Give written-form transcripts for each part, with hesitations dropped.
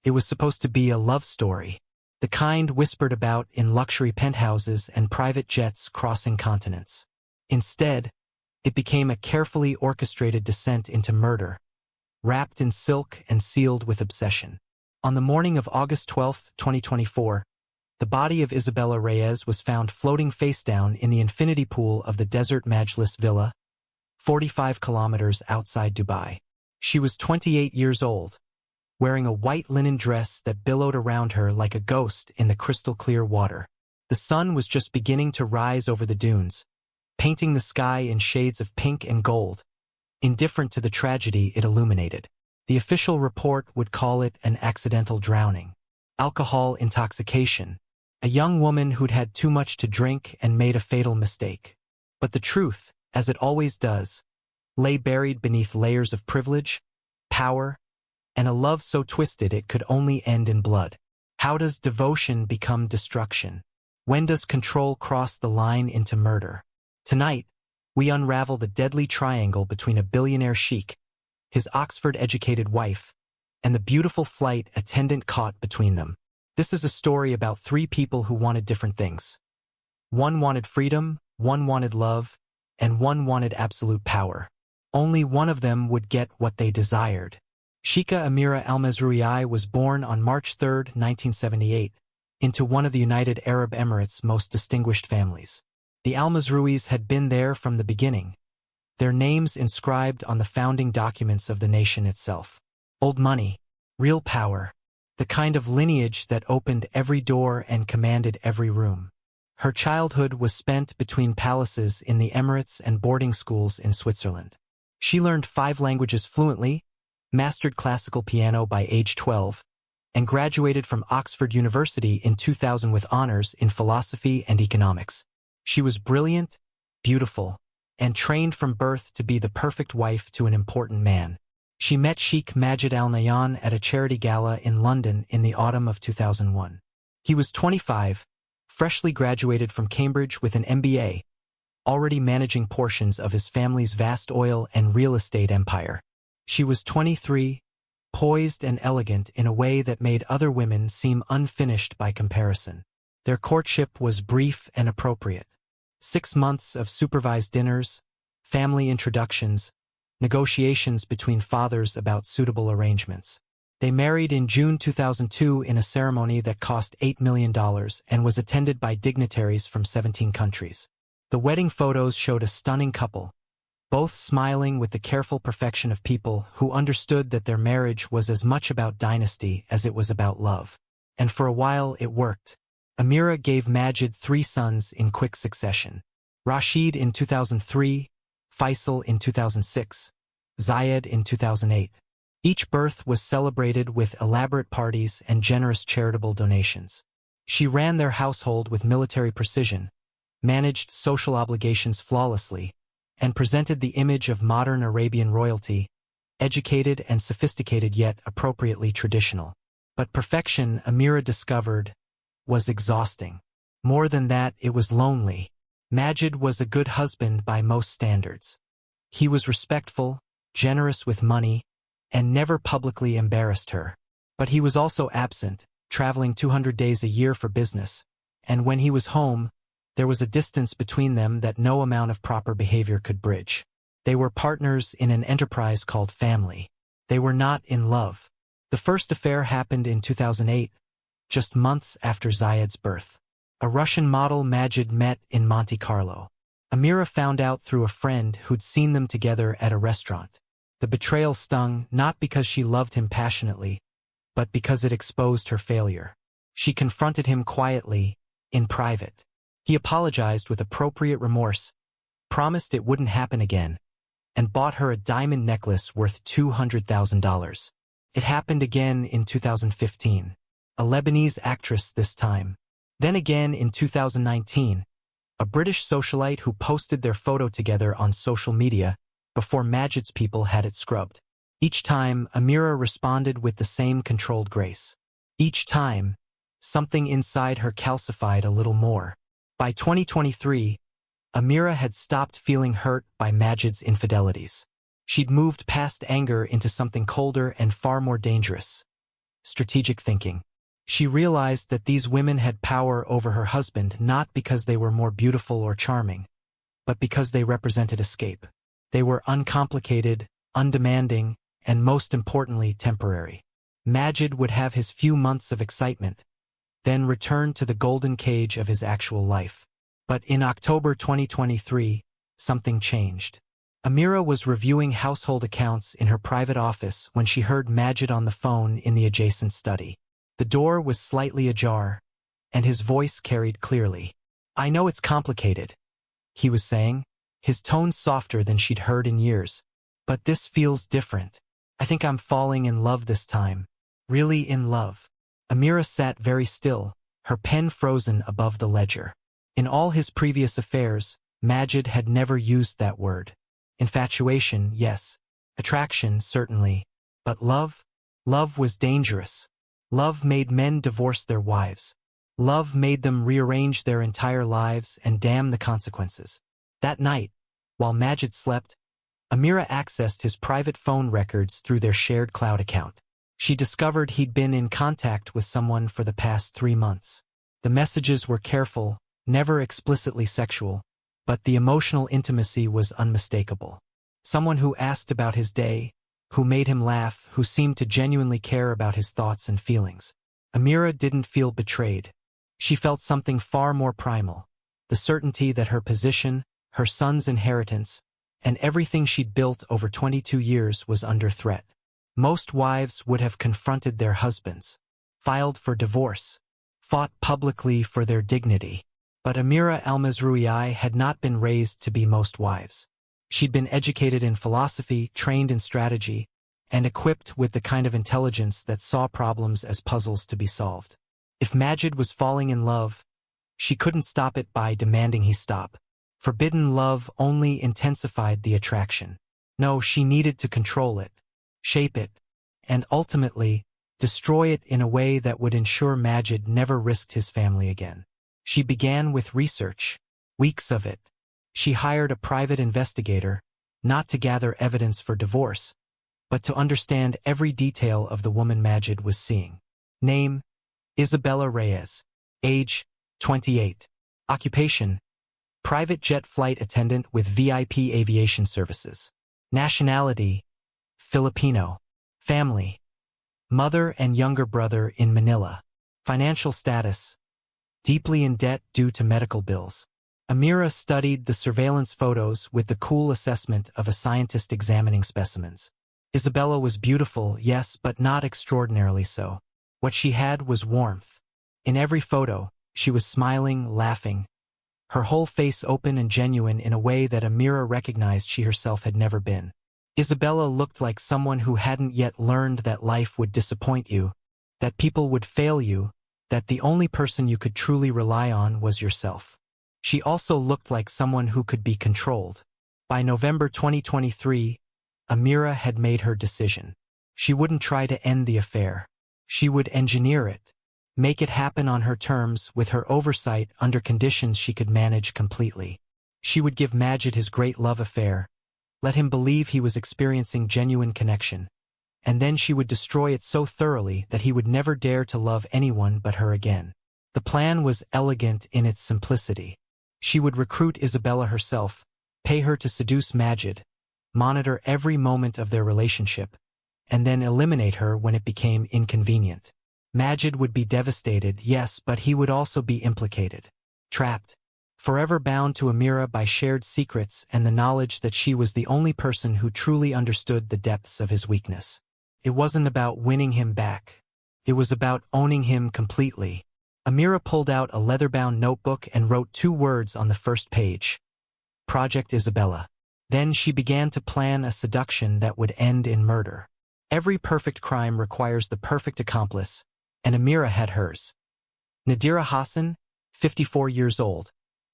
It was supposed to be a love story, the kind whispered about in luxury penthouses and private jets crossing continents. Instead, it became a carefully orchestrated descent into murder, wrapped in silk and sealed with obsession. On the morning of August 12, 2024, the body of Isabella Reyes was found floating face down in the infinity pool of the Desert Majlis Villa, 45 kilometers outside Dubai. She was 28 years old, wearing a white linen dress that billowed around her like a ghost in the crystal-clear water. The sun was just beginning to rise over the dunes, painting the sky in shades of pink and gold, indifferent to the tragedy it illuminated. The official report would call it an accidental drowning. Alcohol intoxication. A young woman who'd had too much to drink and made a fatal mistake. But the truth, as it always does, lay buried beneath layers of privilege, power, and a love so twisted it could only end in blood. How does devotion become destruction? When does control cross the line into murder? Tonight, we unravel the deadly triangle between a billionaire sheikh, his Oxford-educated wife, and the beautiful flight attendant caught between them. This is a story about three people who wanted different things. One wanted freedom, one wanted love, and one wanted absolute power. Only one of them would get what they desired. Sheikha Amira Al-Mazrouei was born on March 3, 1978, into one of the United Arab Emirates' most distinguished families. The Al-Mazrouis had been there from the beginning, their names inscribed on the founding documents of the nation itself. Old money, real power, the kind of lineage that opened every door and commanded every room. Her childhood was spent between palaces in the Emirates and boarding schools in Switzerland. She learned 5 languages fluently, mastered classical piano by age 12, and graduated from Oxford University in 2000 with honors in philosophy and economics. She was brilliant, beautiful, and trained from birth to be the perfect wife to an important man. She met Sheikh Majid Al Nahyan at a charity gala in London in the autumn of 2001. He was 25, freshly graduated from Cambridge with an MBA, already managing portions of his family's vast oil and real estate empire. She was 23, poised and elegant in a way that made other women seem unfinished by comparison. Their courtship was brief and appropriate. 6 months of supervised dinners, family introductions, negotiations between fathers about suitable arrangements. They married in June 2002 in a ceremony that cost $8 million and was attended by dignitaries from 17 countries. The wedding photos showed a stunning couple, both smiling with the careful perfection of people who understood that their marriage was as much about dynasty as it was about love. And for a while it worked. Amira gave Majid 3 sons in quick succession. Rashid in 2003, Faisal in 2006, Zayed in 2008. Each birth was celebrated with elaborate parties and generous charitable donations. She ran their household with military precision, managed social obligations flawlessly, and presented the image of modern Arabian royalty, educated and sophisticated yet appropriately traditional. But perfection, Amira discovered, was exhausting. More than that, it was lonely. Majid was a good husband by most standards. He was respectful, generous with money, and never publicly embarrassed her. But he was also absent, traveling 200 days a year for business, and when he was home, there was a distance between them that no amount of proper behavior could bridge. They were partners in an enterprise called family. They were not in love. The first affair happened in 2008, just months after Zayed's birth. A Russian model Majid met in Monte Carlo. Amira found out through a friend who'd seen them together at a restaurant. The betrayal stung not because she loved him passionately, but because it exposed her failure. She confronted him quietly, in private. He apologized with appropriate remorse, promised it wouldn't happen again, and bought her a diamond necklace worth $200,000. It happened again in 2015. A Lebanese actress this time. Then again in 2019, a British socialite who posted their photo together on social media before Majid's people had it scrubbed. Each time, Amira responded with the same controlled grace. Each time, something inside her calcified a little more. By 2023, Amira had stopped feeling hurt by Majid's infidelities. She'd moved past anger into something colder and far more dangerous. strategic thinking. She realized that these women had power over her husband not because they were more beautiful or charming, but because they represented escape. They were uncomplicated, undemanding, and most importantly, temporary. Majid would have his few months of excitement, then return to the golden cage of his actual life. But in October 2023, something changed. Amira was reviewing household accounts in her private office when she heard Majid on the phone in the adjacent study. The door was slightly ajar, and his voice carried clearly. "I know it's complicated," he was saying, his tone softer than she'd heard in years. "But this feels different. I think I'm falling in love this time. Really in love." Amira sat very still, her pen frozen above the ledger. In all his previous affairs, Majid had never used that word. Infatuation, yes. Attraction, certainly. But love? Love was dangerous. Love made men divorce their wives. Love made them rearrange their entire lives and damn the consequences. That night, while Majid slept, Amira accessed his private phone records through their shared cloud account. She discovered he'd been in contact with someone for the past 3 months. The messages were careful, never explicitly sexual, but the emotional intimacy was unmistakable. Someone who asked about his day, who made him laugh, who seemed to genuinely care about his thoughts and feelings. Amira didn't feel betrayed. She felt something far more primal, the certainty that her position, her son's inheritance, and everything she'd built over 22 years was under threat. Most wives would have confronted their husbands, filed for divorce, fought publicly for their dignity. But Amira al-Mazrui had not been raised to be most wives. She'd been educated in philosophy, trained in strategy, and equipped with the kind of intelligence that saw problems as puzzles to be solved. If Majid was falling in love, she couldn't stop it by demanding he stop. Forbidden love only intensified the attraction. No, she needed to control it, shape it, and ultimately, destroy it in a way that would ensure Majid never risked his family again. She began with research, weeks of it. She hired a private investigator, not to gather evidence for divorce, but to understand every detail of the woman Majid was seeing. Name: Isabella Reyes. Age: 28. Occupation: private jet flight attendant with VIP aviation services. Nationality: Filipino. Family: mother and younger brother in Manila. Financial status: deeply in debt due to medical bills. Amira studied the surveillance photos with the cool assessment of a scientist examining specimens. Isabella was beautiful, yes, but not extraordinarily so. What she had was warmth. In every photo, she was smiling, laughing, her whole face open and genuine in a way that Amira recognized she herself had never been. Isabella looked like someone who hadn't yet learned that life would disappoint you, that people would fail you, that the only person you could truly rely on was yourself. She also looked like someone who could be controlled. By November 2023, Amira had made her decision. She wouldn't try to end the affair. She would engineer it, make it happen on her terms with her oversight under conditions she could manage completely. She would give Majid his great love affair, let him believe he was experiencing genuine connection, and then she would destroy it so thoroughly that he would never dare to love anyone but her again. The plan was elegant in its simplicity. She would recruit Isabella herself, pay her to seduce Majid, monitor every moment of their relationship, and then eliminate her when it became inconvenient. Majid would be devastated, yes, but he would also be implicated. Trapped. Forever bound to Amira by shared secrets and the knowledge that she was the only person who truly understood the depths of his weakness. It wasn't about winning him back. It was about owning him completely. Amira pulled out a leather-bound notebook and wrote 2 words on the first page: Project Isabella. Then she began to plan a seduction that would end in murder. Every perfect crime requires the perfect accomplice, and Amira had hers. Nadira Hassan, 54 years old,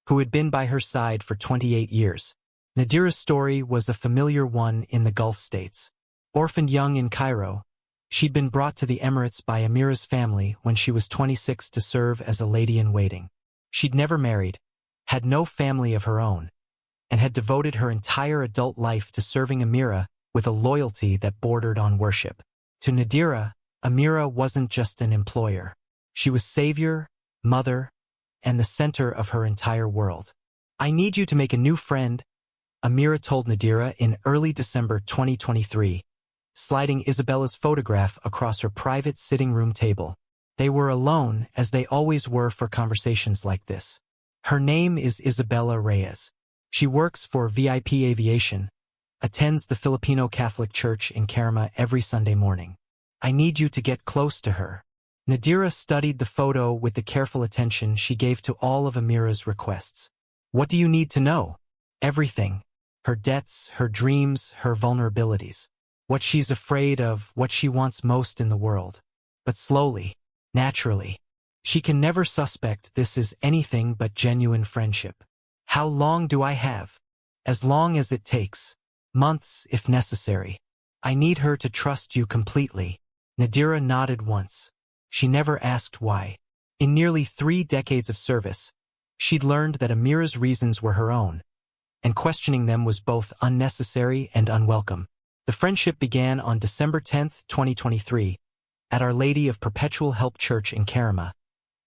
who had been by her side for 28 years. Nadira's story was a familiar one in the Gulf states. Orphaned young in Cairo, she'd been brought to the Emirates by Amira's family when she was 26 to serve as a lady-in-waiting. She'd never married, had no family of her own, and had devoted her entire adult life to serving Amira with a loyalty that bordered on worship. To Nadira, Amira wasn't just an employer. She was savior, mother, and the center of her entire world. "I need you to make a new friend," Amira told Nadira in early December 2023, sliding Isabella's photograph across her private sitting room table. They were alone, as they always were for conversations like this. Her name is Isabella Reyes. She works for VIP Aviation, attends the Filipino Catholic Church in Carama every Sunday morning. "I need you to get close to her." Nadira studied the photo with the careful attention she gave to all of Amira's requests. "What do you need to know?" "Everything. Her debts, her dreams, her vulnerabilities. What she's afraid of, what she wants most in the world." But slowly, naturally, she can never suspect this is anything but genuine friendship. "How long do I have?" "As long as it takes. Months, if necessary. I need her to trust you completely." Nadira nodded once. She never asked why. In nearly 3 decades of service, she'd learned that Amira's reasons were her own, and questioning them was both unnecessary and unwelcome. The friendship began on December 10, 2023, at Our Lady of Perpetual Help Church in Carama,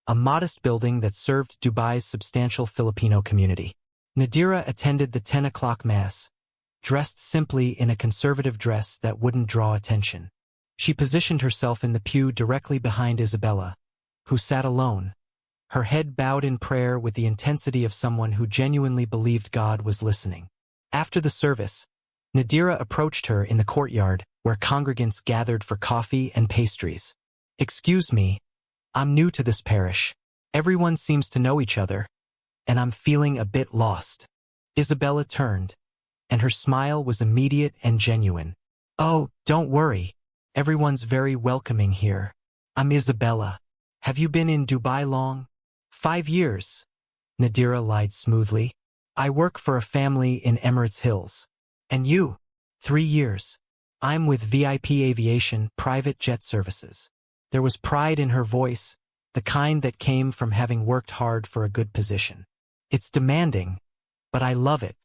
a modest building that served Dubai's substantial Filipino community. Nadira attended the 10 o'clock Mass, dressed simply in a conservative dress that wouldn't draw attention. She positioned herself in the pew directly behind Isabella, who sat alone, her head bowed in prayer with the intensity of someone who genuinely believed God was listening. After the service, Nadira approached her in the courtyard, where congregants gathered for coffee and pastries. "Excuse me, I'm new to this parish. Everyone seems to know each other, and I'm feeling a bit lost." Isabella turned, and her smile was immediate and genuine. "Oh, don't worry. Everyone's very welcoming here. I'm Isabella. Have you been in Dubai long?" 5 years, Nadira lied smoothly. "I work for a family in Emirates Hills." "And you?" 3 years. "I'm with VIP Aviation, private jet services." There was pride in her voice, the kind that came from having worked hard for a good position. "It's demanding, but I love it."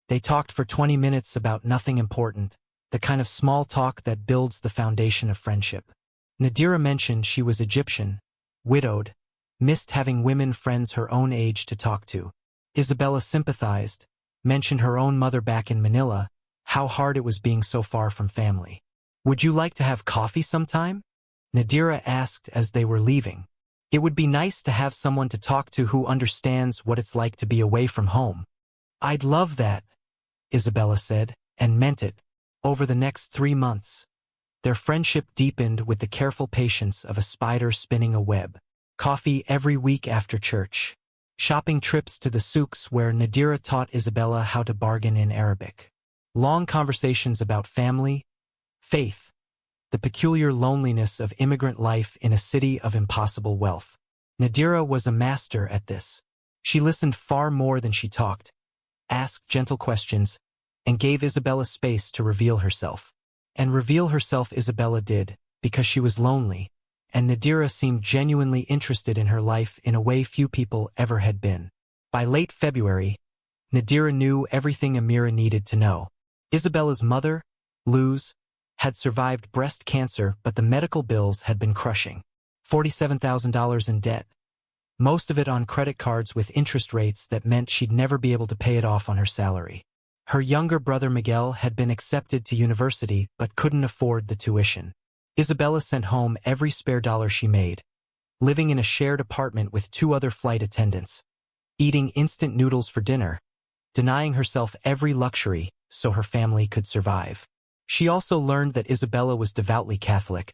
They talked for 20 minutes about nothing important, the kind of small talk that builds the foundation of friendship. Nadira mentioned she was Egyptian, widowed, missed having women friends her own age to talk to. Isabella sympathized, mentioned her own mother back in Manila, how hard it was being so far from family. "Would you like to have coffee sometime?" Nadira asked as they were leaving. "It would be nice to have someone to talk to who understands what it's like to be away from home." "I'd love that," Isabella said, and meant it. Over the next 3 months, their friendship deepened with the careful patience of a spider spinning a web. Coffee every week after church. Shopping trips to the souks where Nadira taught Isabella how to bargain in Arabic. Long conversations about family, faith, the peculiar loneliness of immigrant life in a city of impossible wealth. Nadira was a master at this. She listened far more than she talked, asked gentle questions, and gave Isabella space to reveal herself. And reveal herself Isabella did, because she was lonely, and Nadira seemed genuinely interested in her life in a way few people ever had been. By late February, Nadira knew everything Amira needed to know. Isabella's mother, Luz, had survived breast cancer, but the medical bills had been crushing. $47,000 in debt, most of it on credit cards with interest rates that meant she'd never be able to pay it off on her salary. Her younger brother Miguel had been accepted to university but couldn't afford the tuition. Isabella sent home every spare dollar she made, living in a shared apartment with 2 other flight attendants, eating instant noodles for dinner, denying herself every luxury so her family could survive. She also learned that Isabella was devoutly Catholic,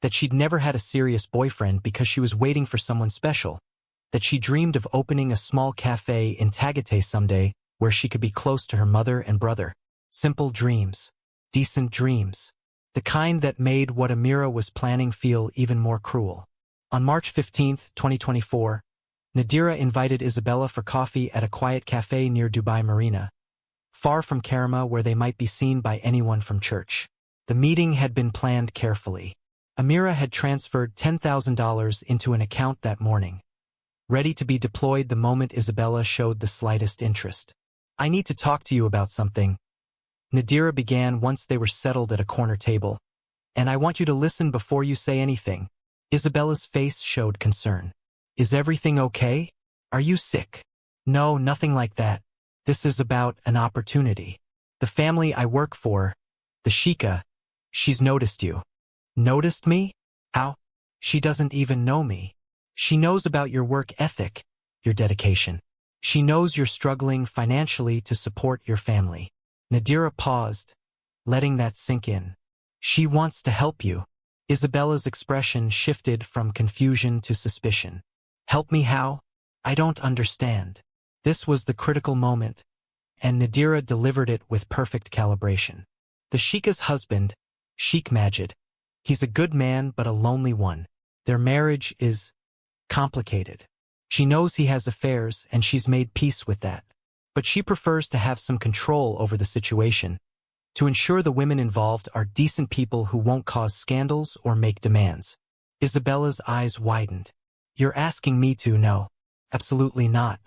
that she'd never had a serious boyfriend because she was waiting for someone special, that she dreamed of opening a small cafe in Tagaytay someday where she could be close to her mother and brother. Simple dreams. Decent dreams. The kind that made what Amira was planning feel even more cruel. On March 15, 2024, Nadira invited Isabella for coffee at a quiet cafe near Dubai Marina, far from Carama where they might be seen by anyone from church. The meeting had been planned carefully. Amira had transferred $10,000 into an account that morning, ready to be deployed the moment Isabella showed the slightest interest. "I need to talk to you about something," Nadira began once they were settled at a corner table, And I want you to listen before you say anything. Isabella's face showed concern. Is everything okay? Are you sick? No, nothing like that. This is about an opportunity. The family I work for, the Sheikah, she's noticed you. Noticed me? How? She doesn't even know me. She knows about your work ethic, your dedication. She knows you're struggling financially to support your family. Nadira paused, letting that sink in. She wants to help you. Isabella's expression shifted from confusion to suspicion. Help me how? I don't understand. This was the critical moment, and Nadira delivered it with perfect calibration. The Sheikah's husband, Sheikh Majid, he's a good man but a lonely one. Their marriage is complicated. She knows he has affairs and she's made peace with that. But she prefers to have some control over the situation, to ensure the women involved are decent people who won't cause scandals or make demands. Isabella's eyes widened. You're asking me to? No. Absolutely not.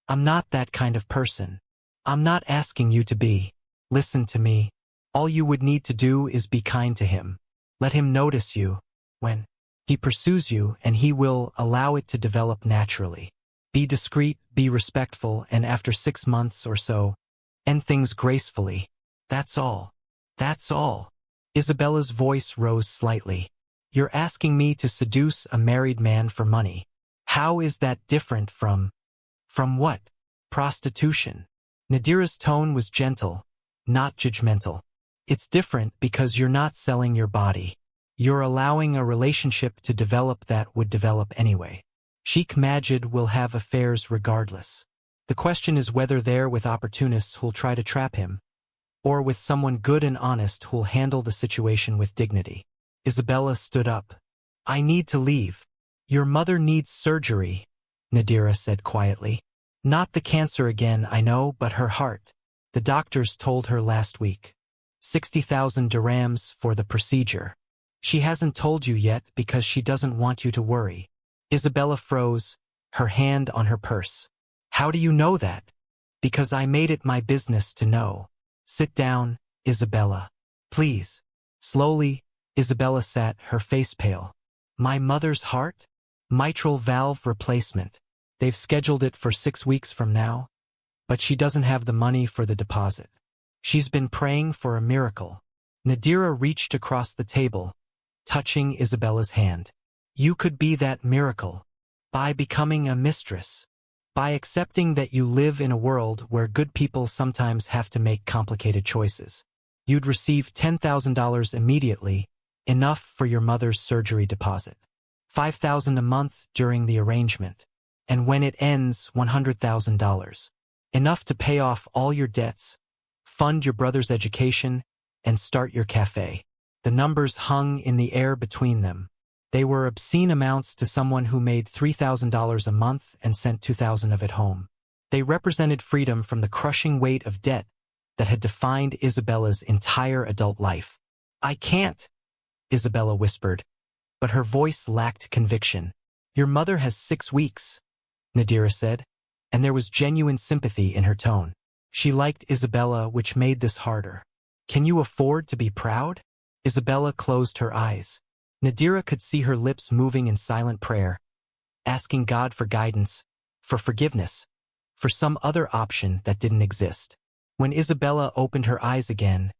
I'm not that kind of person. I'm not asking you to be. Listen to me. All you would need to do is be kind to him. Let him notice you. When he pursues you, and he will allow it to develop naturally. Be discreet, be respectful, and after 6 months or so, end things gracefully. That's all. That's all. Isabella's voice rose slightly. You're asking me to seduce a married man for money. How is that different from what? Prostitution. Nadira's tone was gentle, not judgmental. It's different because you're not selling your body. You're allowing a relationship to develop that would develop anyway. Sheikh Majid will have affairs regardless. The question is whether they're with opportunists who'll try to trap him, or with someone good and honest who'll handle the situation with dignity. Isabella stood up. I need to leave. Your mother needs surgery, Nadira said quietly. Not the cancer again, I know, but her heart. The doctors told her last week. 60,000 dirhams for the procedure. She hasn't told you yet because she doesn't want you to worry. Isabella froze, her hand on her purse. How do you know that? Because I made it my business to know. Sit down, Isabella. Please. Slowly, Isabella sat, her face pale. My mother's heart? Mitral valve replacement. They've scheduled it for 6 weeks from now, but she doesn't have the money for the deposit. She's been praying for a miracle. Nadira reached across the table, touching Isabella's hand. You could be that miracle. By becoming a mistress. By accepting that you live in a world where good people sometimes have to make complicated choices. You'd receive $10,000 immediately, enough for your mother's surgery deposit. $5,000 a month during the arrangement. And when it ends, $100,000. Enough to pay off all your debts, fund your brother's education, and start your cafe. The numbers hung in the air between them. They were obscene amounts to someone who made $3,000 a month and sent $2,000 of it home. They represented freedom from the crushing weight of debt that had defined Isabella's entire adult life. I can't, Isabella whispered, but her voice lacked conviction. Your mother has 6 weeks, Nadira said, and there was genuine sympathy in her tone. She liked Isabella, which made this harder. Can you afford to be proud? Isabella closed her eyes. Nadira could see her lips moving in silent prayer, asking God for guidance, for forgiveness, for some other option that didn't exist. When Isabella opened her eyes again,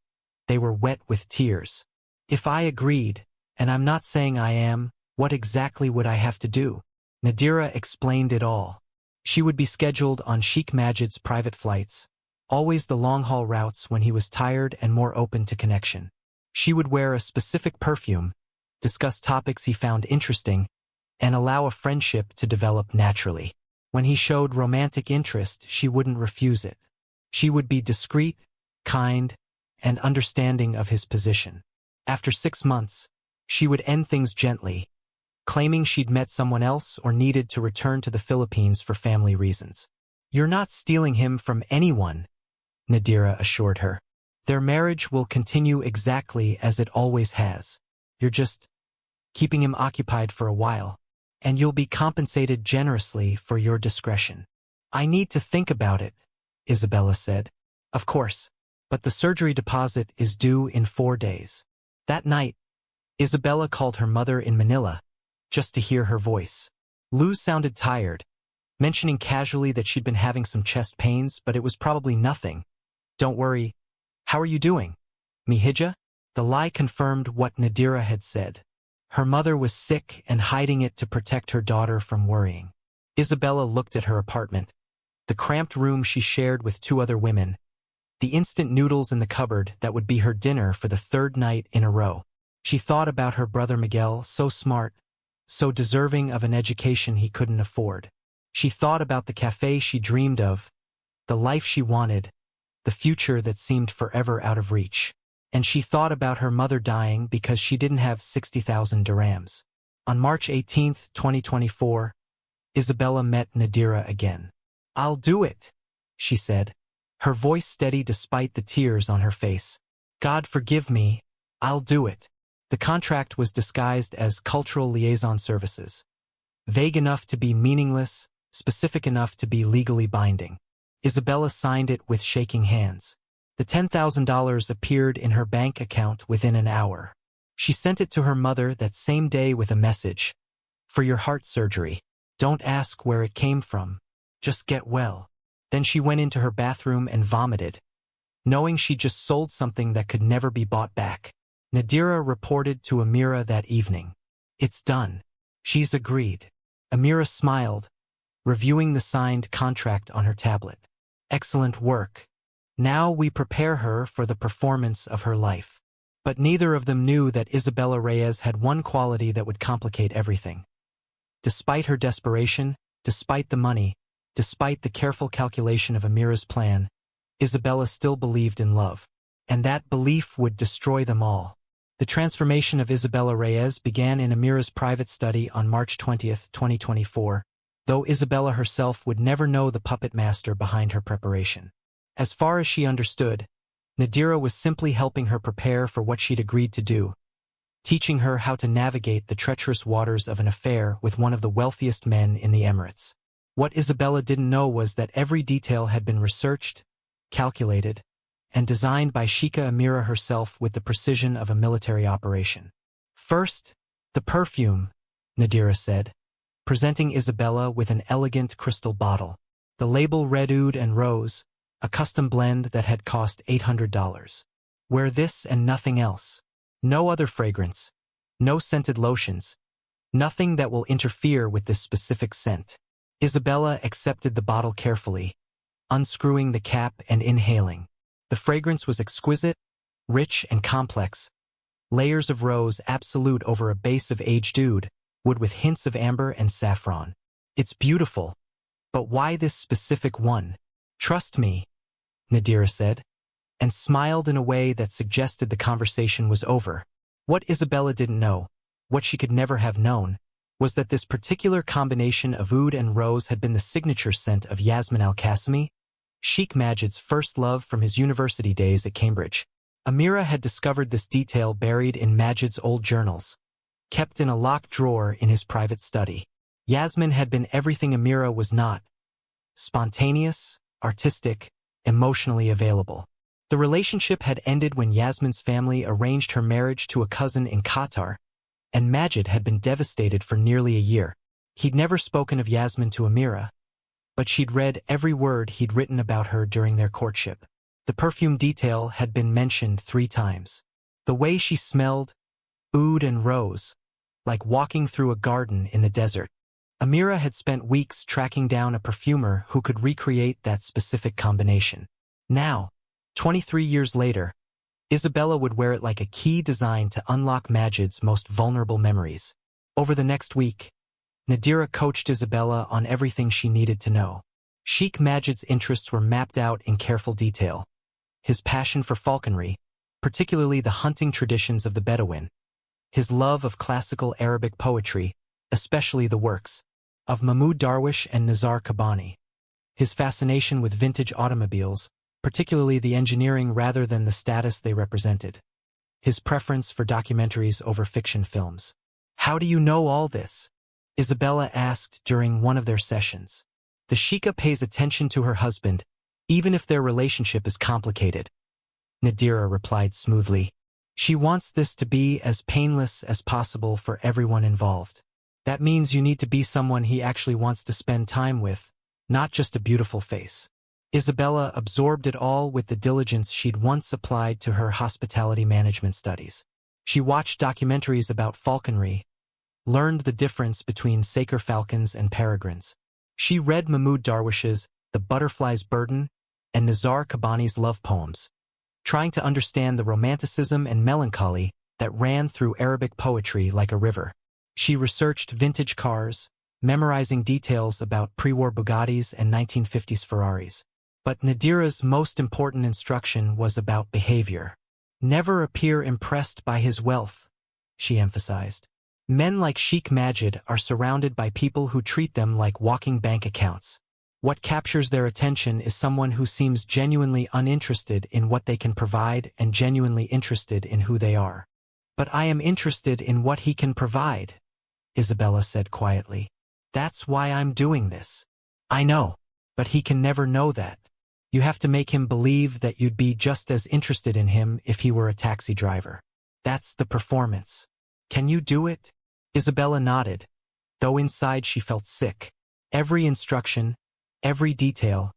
they were wet with tears. If I agreed, and I'm not saying I am, what exactly would I have to do? Nadira explained it all. She would be scheduled on Sheikh Majid's private flights, always the long-haul routes when he was tired and more open to connection. She would wear a specific perfume, discuss topics he found interesting, and allow a friendship to develop naturally. When he showed romantic interest, she wouldn't refuse it. She would be discreet, kind, and understanding of his position. After 6 months, she would end things gently, claiming she'd met someone else or needed to return to the Philippines for family reasons. You're not stealing him from anyone, Nadira assured her. Their marriage will continue exactly as it always has. You're just keeping him occupied for a while, and you'll be compensated generously for your discretion. I need to think about it, Isabella said. Of course, but the surgery deposit is due in 4 days. That night, Isabella called her mother in Manila, just to hear her voice. Luz sounded tired, mentioning casually that she'd been having some chest pains, but it was probably nothing. Don't worry. How are you doing, Mihija? The lie confirmed what Nadira had said. Her mother was sick and hiding it to protect her daughter from worrying. Isabella looked at her apartment, the cramped room she shared with 2 other women, the instant noodles in the cupboard that would be her dinner for the 3rd night in a row. She thought about her brother Miguel, so smart, so deserving of an education he couldn't afford. She thought about the cafe she dreamed of, the life she wanted, the future that seemed forever out of reach. And she thought about her mother dying because she didn't have 60,000 dirhams. On March 18, 2024, Isabella met Nadira again. "I'll do it," she said, her voice steady despite the tears on her face. "God forgive me, I'll do it." The contract was disguised as cultural liaison services, vague enough to be meaningless, specific enough to be legally binding. Isabella signed it with shaking hands. The $10,000 appeared in her bank account within an hour. She sent it to her mother that same day with a message. "For your heart surgery. Don't ask where it came from. Just get well." Then she went into her bathroom and vomited, knowing she just sold something that could never be bought back. Nadira reported to Amira that evening. "It's done. She's agreed." Amira smiled, reviewing the signed contract on her tablet. "Excellent work. Now we prepare her for the performance of her life." But neither of them knew that Isabella Reyes had one quality that would complicate everything. Despite her desperation, despite the money, despite the careful calculation of Amira's plan, Isabella still believed in love. And that belief would destroy them all. The transformation of Isabella Reyes began in Amira's private study on March 20, 2024, though Isabella herself would never know the puppet master behind her preparation. As far as she understood, Nadira was simply helping her prepare for what she'd agreed to do, teaching her how to navigate the treacherous waters of an affair with one of the wealthiest men in the Emirates. What Isabella didn't know was that every detail had been researched, calculated, and designed by Sheikha Amira herself with the precision of a military operation. "First, the perfume," Nadira said, presenting Isabella with an elegant crystal bottle. The label read Oud and Rose, a custom blend that had cost $800. "Wear this and nothing else. No other fragrance, no scented lotions, nothing that will interfere with this specific scent." Isabella accepted the bottle carefully, unscrewing the cap and inhaling. The fragrance was exquisite, rich and complex. Layers of rose absolute over a base of aged oud, wood with hints of amber and saffron. "It's beautiful. But why this specific one?" "Trust me," Nadira said, and smiled in a way that suggested the conversation was over. What Isabella didn't know, what she could never have known, was that this particular combination of oud and rose had been the signature scent of Yasmin al-Qasimi, Sheikh Majid's first love from his university days at Cambridge. Amira had discovered this detail buried in Majid's old journals, kept in a locked drawer in his private study. Yasmin had been everything Amira was not: spontaneous, artistic, emotionally available. The relationship had ended when Yasmin's family arranged her marriage to a cousin in Qatar, and Majid had been devastated for nearly a year. He'd never spoken of Yasmin to Amira, but she'd read every word he'd written about her during their courtship. The perfume detail had been mentioned 3 times. The way she smelled, oud and rose, like walking through a garden in the desert. Amira had spent weeks tracking down a perfumer who could recreate that specific combination. Now, 23 years later, Isabella would wear it like a key designed to unlock Majid's most vulnerable memories. Over the next week, Nadira coached Isabella on everything she needed to know. Sheikh Majid's interests were mapped out in careful detail. His passion for falconry, particularly the hunting traditions of the Bedouin. His love of classical Arabic poetry, especially the works of Mahmud Darwish and Nizar Qabbani. His fascination with vintage automobiles, particularly the engineering rather than the status they represented. His preference for documentaries over fiction films. "How do you know all this?" Isabella asked during one of their sessions. "The Sheikha pays attention to her husband, even if their relationship is complicated," Nadira replied smoothly. She wants this to be as painless as possible for everyone involved. That means you need to be someone he actually wants to spend time with, not just a beautiful face. Isabella absorbed it all with the diligence she'd once applied to her hospitality management studies. She watched documentaries about falconry, learned the difference between Saker falcons and peregrines. She read Mahmoud Darwish's The Butterfly's Burden and Nizar Qabbani's love poems, trying to understand the romanticism and melancholy that ran through Arabic poetry like a river. She researched vintage cars, memorizing details about pre-war Bugattis and 1950s Ferraris. But Nadira's most important instruction was about behavior. Never appear impressed by his wealth, she emphasized. Men like Sheikh Majid are surrounded by people who treat them like walking bank accounts. What captures their attention is someone who seems genuinely uninterested in what they can provide and genuinely interested in who they are. But I am interested in what he can provide, Isabella said quietly. That's why I'm doing this. I know, but he can never know that. You have to make him believe that you'd be just as interested in him if he were a taxi driver. That's the performance. Can you do it? Isabella nodded, though inside she felt sick. Every instruction, every detail,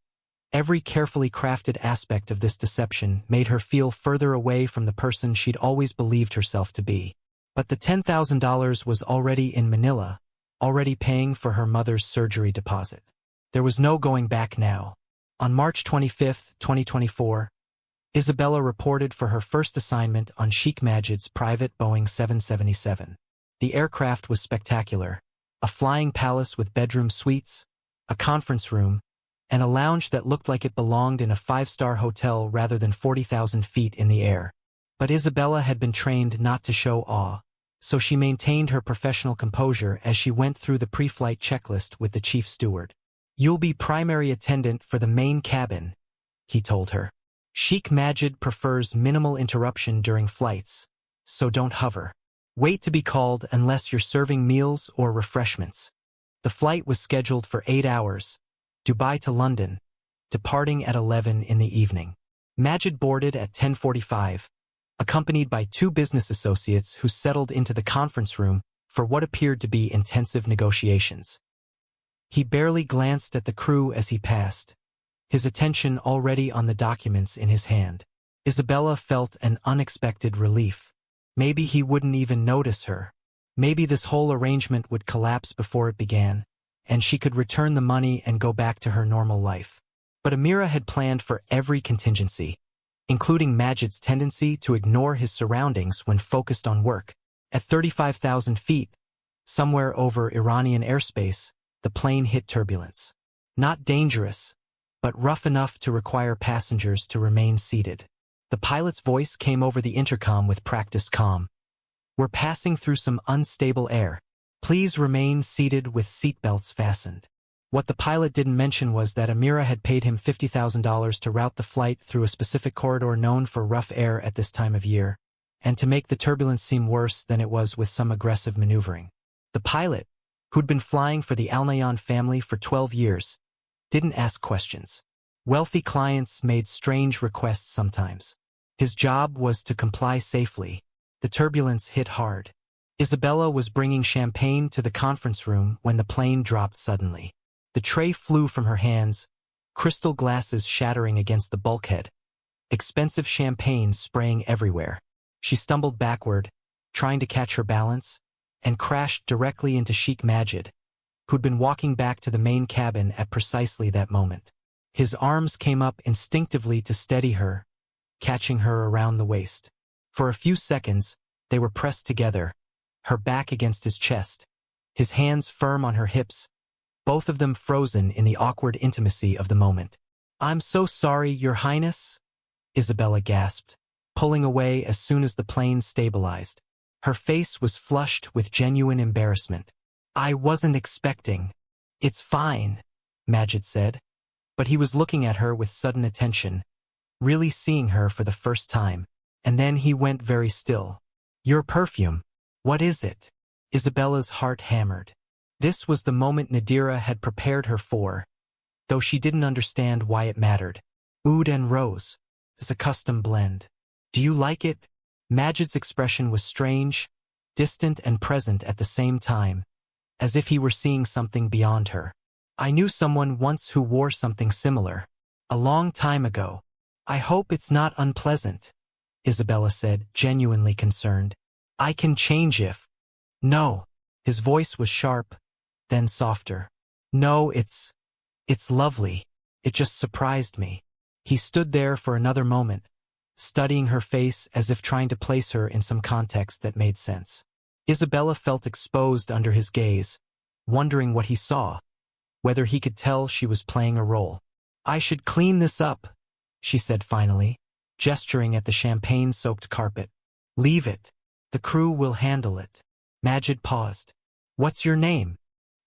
every carefully crafted aspect of this deception made her feel further away from the person she'd always believed herself to be. But the $10,000 was already in Manila, already paying for her mother's surgery deposit. There was no going back now. On March 25, 2024, Isabella reported for her first assignment on Sheikh Majid's private Boeing 777. The aircraft was spectacular, a flying palace with bedroom suites, a conference room, and a lounge that looked like it belonged in a five-star hotel rather than 40,000 feet in the air. But Isabella had been trained not to show awe, so she maintained her professional composure as she went through the pre-flight checklist with the chief steward. You'll be primary attendant for the main cabin, he told her. Sheikh Majid prefers minimal interruption during flights, so don't hover. Wait to be called unless you're serving meals or refreshments. The flight was scheduled for 8 hours, Dubai to London, departing at 11 in the evening. Majid boarded at 10:45, accompanied by 2 business associates who settled into the conference room for what appeared to be intensive negotiations. He barely glanced at the crew as he passed, his attention already on the documents in his hand. Isabella felt an unexpected relief. Maybe he wouldn't even notice her. Maybe this whole arrangement would collapse before it began, and she could return the money and go back to her normal life. But Amira had planned for every contingency, including Majid's tendency to ignore his surroundings when focused on work. At 35,000 feet, somewhere over Iranian airspace, the plane hit turbulence. Not dangerous, but rough enough to require passengers to remain seated. The pilot's voice came over the intercom with practiced calm. We're passing through some unstable air. Please remain seated with seatbelts fastened. What the pilot didn't mention was that Amira had paid him $50,000 to route the flight through a specific corridor known for rough air at this time of year, and to make the turbulence seem worse than it was with some aggressive maneuvering. The pilot, who'd been flying for the Al Nahyan family for 12 years, didn't ask questions. Wealthy clients made strange requests sometimes. His job was to comply safely. The turbulence hit hard. Isabella was bringing champagne to the conference room when the plane dropped suddenly. The tray flew from her hands, crystal glasses shattering against the bulkhead, expensive champagne spraying everywhere. She stumbled backward, trying to catch her balance, and crashed directly into Sheikh Majid, who'd been walking back to the main cabin at precisely that moment. His arms came up instinctively to steady her, catching her around the waist. For a few seconds, they were pressed together, her back against his chest, his hands firm on her hips, both of them frozen in the awkward intimacy of the moment. I'm so sorry, Your Highness, Isabella gasped, pulling away as soon as the plane stabilized. Her face was flushed with genuine embarrassment. I wasn't expecting. It's fine, Majid said. But he was looking at her with sudden attention, really seeing her for the first time. And then he went very still. Your perfume. What is it? Isabella's heart hammered. This was the moment Nadira had prepared her for, though she didn't understand why it mattered. Oud and rose. It's a custom blend. Do you like it? Majid's expression was strange, distant and present at the same time, as if he were seeing something beyond her. I knew someone once who wore something similar. A long time ago. I hope it's not unpleasant, Isabella said, genuinely concerned. I can change if. No. His voice was sharp, then softer. No, it's lovely. It just surprised me. He stood there for another moment, studying her face as if trying to place her in some context that made sense. Isabella felt exposed under his gaze, wondering what he saw, whether he could tell she was playing a role. I should clean this up, she said finally, gesturing at the champagne-soaked carpet. Leave it. The crew will handle it. Majid paused. What's your name?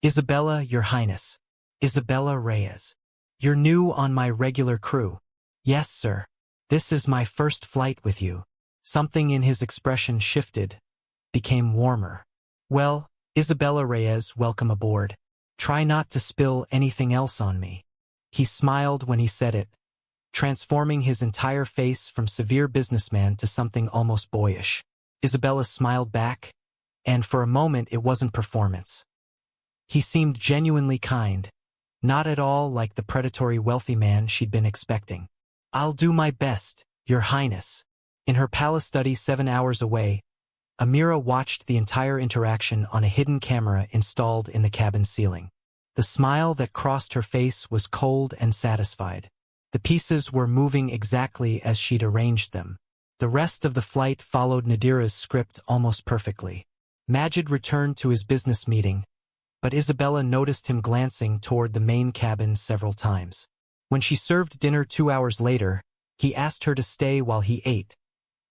Isabella, Your Highness. Isabella Reyes. You're new on my regular crew. Yes, sir. This is my first flight with you. Something in his expression shifted, became warmer. Well, Isabella Reyes, welcome aboard. Try not to spill anything else on me. He smiled when he said it, transforming his entire face from severe businessman to something almost boyish. Isabella smiled back, and for a moment it wasn't performance. He seemed genuinely kind, not at all like the predatory wealthy man she'd been expecting. I'll do my best, Your Highness. In her palace study 7 hours away, Amira watched the entire interaction on a hidden camera installed in the cabin ceiling. The smile that crossed her face was cold and satisfied. The pieces were moving exactly as she'd arranged them. The rest of the flight followed Nadira's script almost perfectly. Majid returned to his business meeting, but Isabella noticed him glancing toward the main cabin several times. When she served dinner 2 hours later, he asked her to stay while he ate,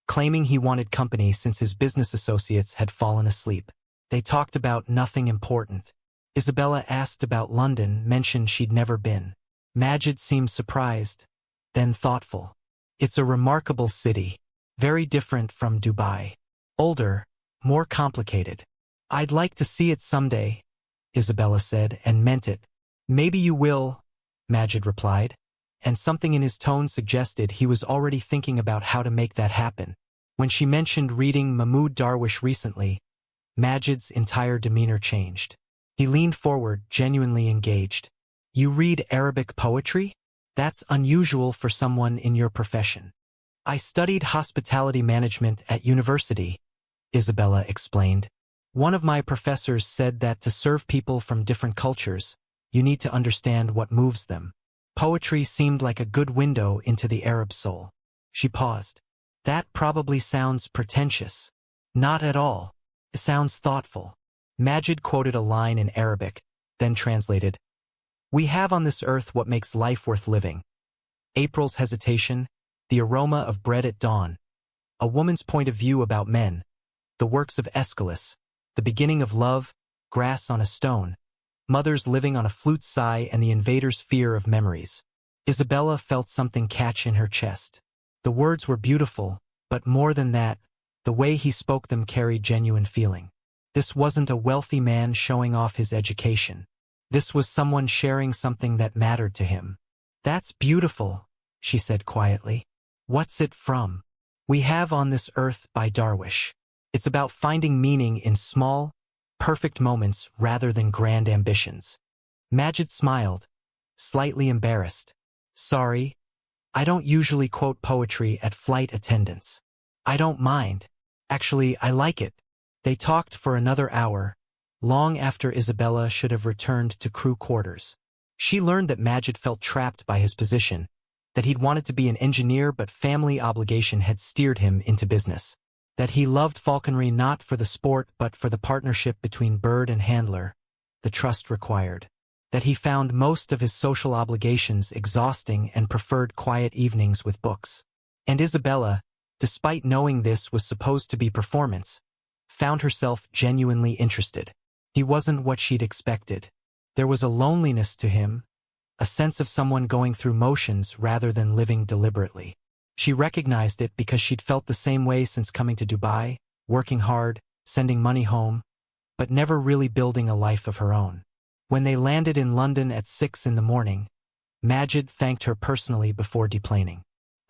claiming he wanted company since his business associates had fallen asleep. They talked about nothing important. Isabella asked about London, mentioned she'd never been. Majid seemed surprised, then thoughtful. It's a remarkable city, very different from Dubai. Older, more complicated. I'd like to see it someday, Isabella said, and meant it. Maybe you will, Majid replied, and something in his tone suggested he was already thinking about how to make that happen. When she mentioned reading Mahmoud Darwish recently, Majid's entire demeanor changed. He leaned forward, genuinely engaged. You read Arabic poetry? That's unusual for someone in your profession. I studied hospitality management at university, Isabella explained. One of my professors said that to serve people from different cultures, you need to understand what moves them. Poetry seemed like a good window into the Arab soul. She paused. That probably sounds pretentious. Not at all. It sounds thoughtful. Majid quoted a line in Arabic, then translated. We have on this earth what makes life worth living. April's hesitation, the aroma of bread at dawn, a woman's point of view about men, the works of Aeschylus, the beginning of love, grass on a stone, mothers living on a flute sigh and the invader's fear of memories. Isabella felt something catch in her chest. The words were beautiful, but more than that, the way he spoke them carried genuine feeling. This wasn't a wealthy man showing off his education. This was someone sharing something that mattered to him. That's beautiful, she said quietly. What's it from? We Have on This Earth by Darwish. It's about finding meaning in small, perfect moments rather than grand ambitions. Majid smiled, slightly embarrassed. Sorry, I don't usually quote poetry at flight attendants. I don't mind. Actually, I like it. They talked for another hour, long after Isabella should have returned to crew quarters. She learned that Majid felt trapped by his position, that he'd wanted to be an engineer but family obligation had steered him into business, that he loved falconry not for the sport but for the partnership between bird and handler, the trust required, that he found most of his social obligations exhausting and preferred quiet evenings with books. And Isabella, despite knowing this was supposed to be performance, found herself genuinely interested. He wasn't what she'd expected. There was a loneliness to him, a sense of someone going through motions rather than living deliberately. She recognized it because she'd felt the same way since coming to Dubai, working hard, sending money home, but never really building a life of her own. When they landed in London at 6 in the morning, Majid thanked her personally before deplaning.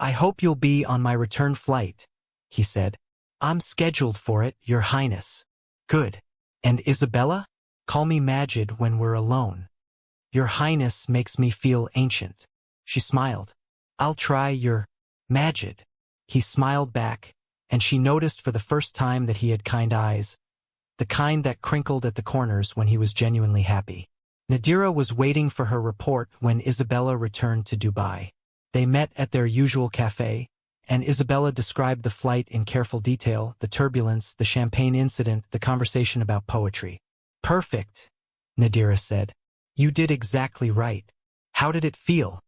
I hope you'll be on my return flight, he said. I'm scheduled for it, Your Highness. Good. And Isabella? Call me Majid when we're alone. Your Highness makes me feel ancient. She smiled. I'll try, Your Majid. He smiled back, and she noticed for the first time that he had kind eyes, the kind that crinkled at the corners when he was genuinely happy. Nadira was waiting for her report when Isabella returned to Dubai. They met at their usual cafe, and Isabella described the flight in careful detail, the turbulence, the champagne incident, the conversation about poetry. Perfect, Nadira said. You did exactly right. How did it feel?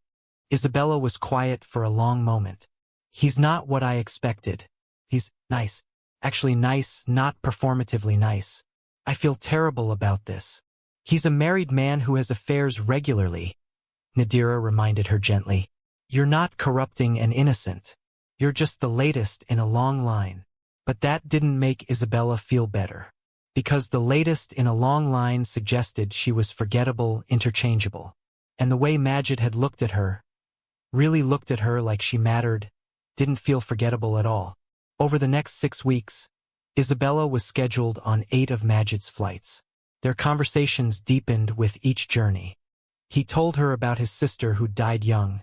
Isabella was quiet for a long moment. He's not what I expected. He's nice. Actually nice, not performatively nice. I feel terrible about this. He's a married man who has affairs regularly, Nadira reminded her gently. You're not corrupting an innocent. You're just the latest in a long line. But that didn't make Isabella feel better. Because the latest in a long line suggested she was forgettable, interchangeable. And the way Majid had looked at her, really looked at her like she mattered, didn't feel forgettable at all. Over the next 6 weeks, Isabella was scheduled on 8 of Majid's flights. Their conversations deepened with each journey. He told her about his sister who died young,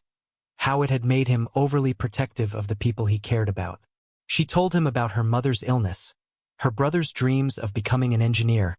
how it had made him overly protective of the people he cared about. She told him about her mother's illness, her brother's dreams of becoming an engineer,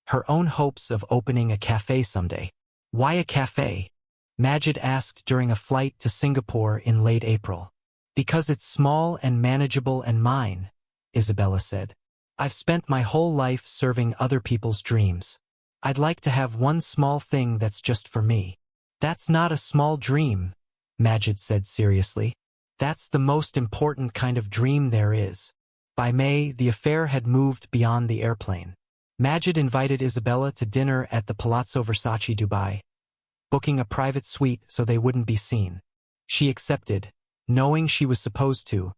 her own hopes of opening a cafe someday. Why a cafe? Majid asked during a flight to Singapore in late April. Because it's small and manageable and mine, Isabella said. I've spent my whole life serving other people's dreams. I'd like to have one small thing that's just for me. That's not a small dream, Majid said seriously. That's the most important kind of dream there is. By May, the affair had moved beyond the airplane. Majid invited Isabella to dinner at the Palazzo Versace Dubai, booking a private suite so they wouldn't be seen. She accepted, knowing she was supposed to,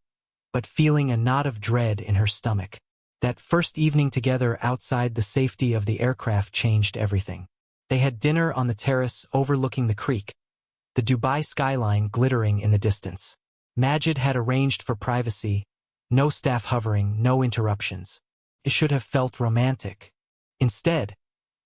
but feeling a knot of dread in her stomach. That first evening together outside the safety of the aircraft changed everything. They had dinner on the terrace overlooking the creek, the Dubai skyline glittering in the distance. Majid had arranged for privacy, no staff hovering, no interruptions. It should have felt romantic. Instead,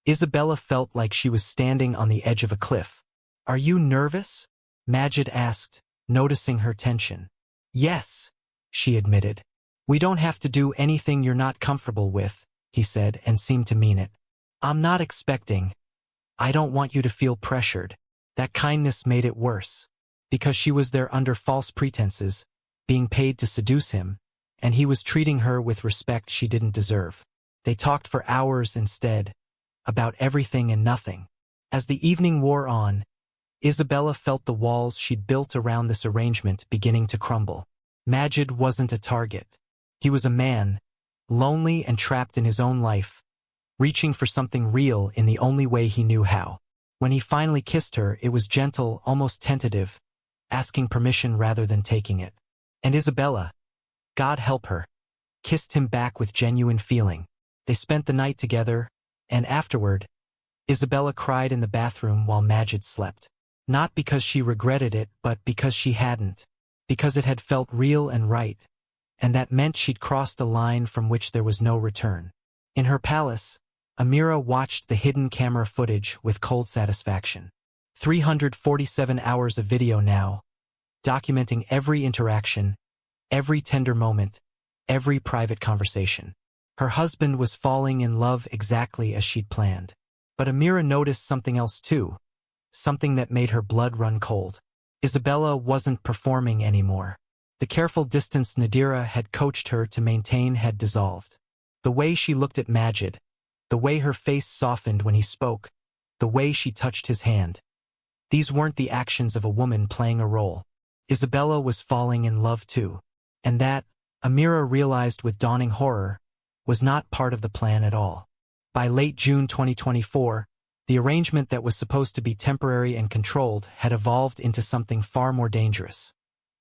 Isabella felt like she was standing on the edge of a cliff. Are you nervous? Majid asked, noticing her tension. Yes, she admitted. We don't have to do anything you're not comfortable with, he said, and seemed to mean it. I'm not expecting. I don't want you to feel pressured. That kindness made it worse. Because she was there under false pretenses, being paid to seduce him, and he was treating her with respect she didn't deserve. They talked for hours instead, about everything and nothing. As the evening wore on, Isabella felt the walls she'd built around this arrangement beginning to crumble. Majid wasn't a target. He was a man, lonely and trapped in his own life, reaching for something real in the only way he knew how. When he finally kissed her, it was gentle, almost tentative, asking permission rather than taking it. And Isabella, God help her, kissed him back with genuine feeling. They spent the night together, and afterward, Isabella cried in the bathroom while Majid slept. Not because she regretted it, but because she hadn't. Because it had felt real and right. And that meant she'd crossed a line from which there was no return. In her palace, Amira watched the hidden camera footage with cold satisfaction. 347 hours of video now, documenting every interaction, every tender moment, every private conversation. Her husband was falling in love exactly as she'd planned. But Amira noticed something else too, something that made her blood run cold. Isabella wasn't performing anymore. The careful distance Nadira had coached her to maintain had dissolved. The way she looked at Majid, the way her face softened when he spoke, the way she touched his hand. These weren't the actions of a woman playing a role. Isabella was falling in love too. And that, Amira realized with dawning horror, was not part of the plan at all. By late June 2024, the arrangement that was supposed to be temporary and controlled had evolved into something far more dangerous.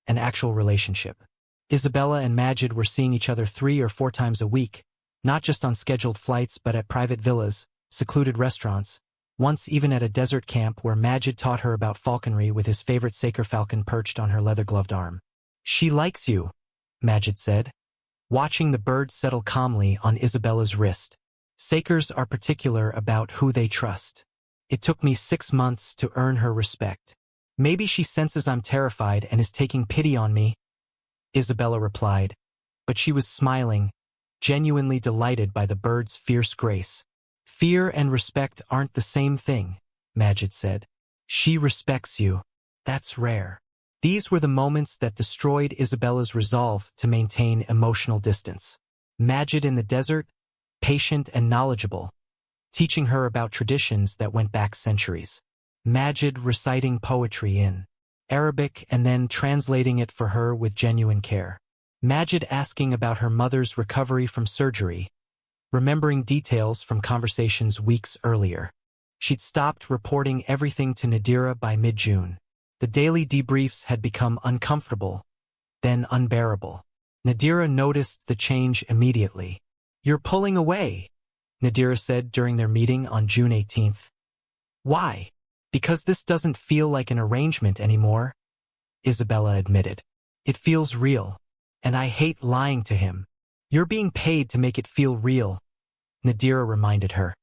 An actual relationship. Isabella and Majid were seeing each other 3 or 4 times a week, not just on scheduled flights but at private villas, secluded restaurants, once even at a desert camp where Majid taught her about falconry with his favorite saker falcon perched on her leather-gloved arm. She likes you, Majid said. watching the bird settle calmly on Isabella's wrist. Sakers are particular about who they trust. It took me 6 months to earn her respect. Maybe she senses I'm terrified and is taking pity on me, Isabella replied, but she was smiling, genuinely delighted by the bird's fierce grace. Fear and respect aren't the same thing, Majid said. She respects you. That's rare. These were the moments that destroyed Isabella's resolve to maintain emotional distance. Majid in the desert, patient and knowledgeable, teaching her about traditions that went back centuries. Majid reciting poetry in Arabic and then translating it for her with genuine care. Majid asking about her mother's recovery from surgery, remembering details from conversations weeks earlier. She'd stopped reporting everything to Nadira by mid-June. The daily debriefs had become uncomfortable, then unbearable. Nadira noticed the change immediately. "You're pulling away," Nadira said during their meeting on June 18th. "Why?" "Because this doesn't feel like an arrangement anymore," Isabella admitted. "It feels real, and I hate lying to him." "You're being paid to make it feel real," Nadira reminded her.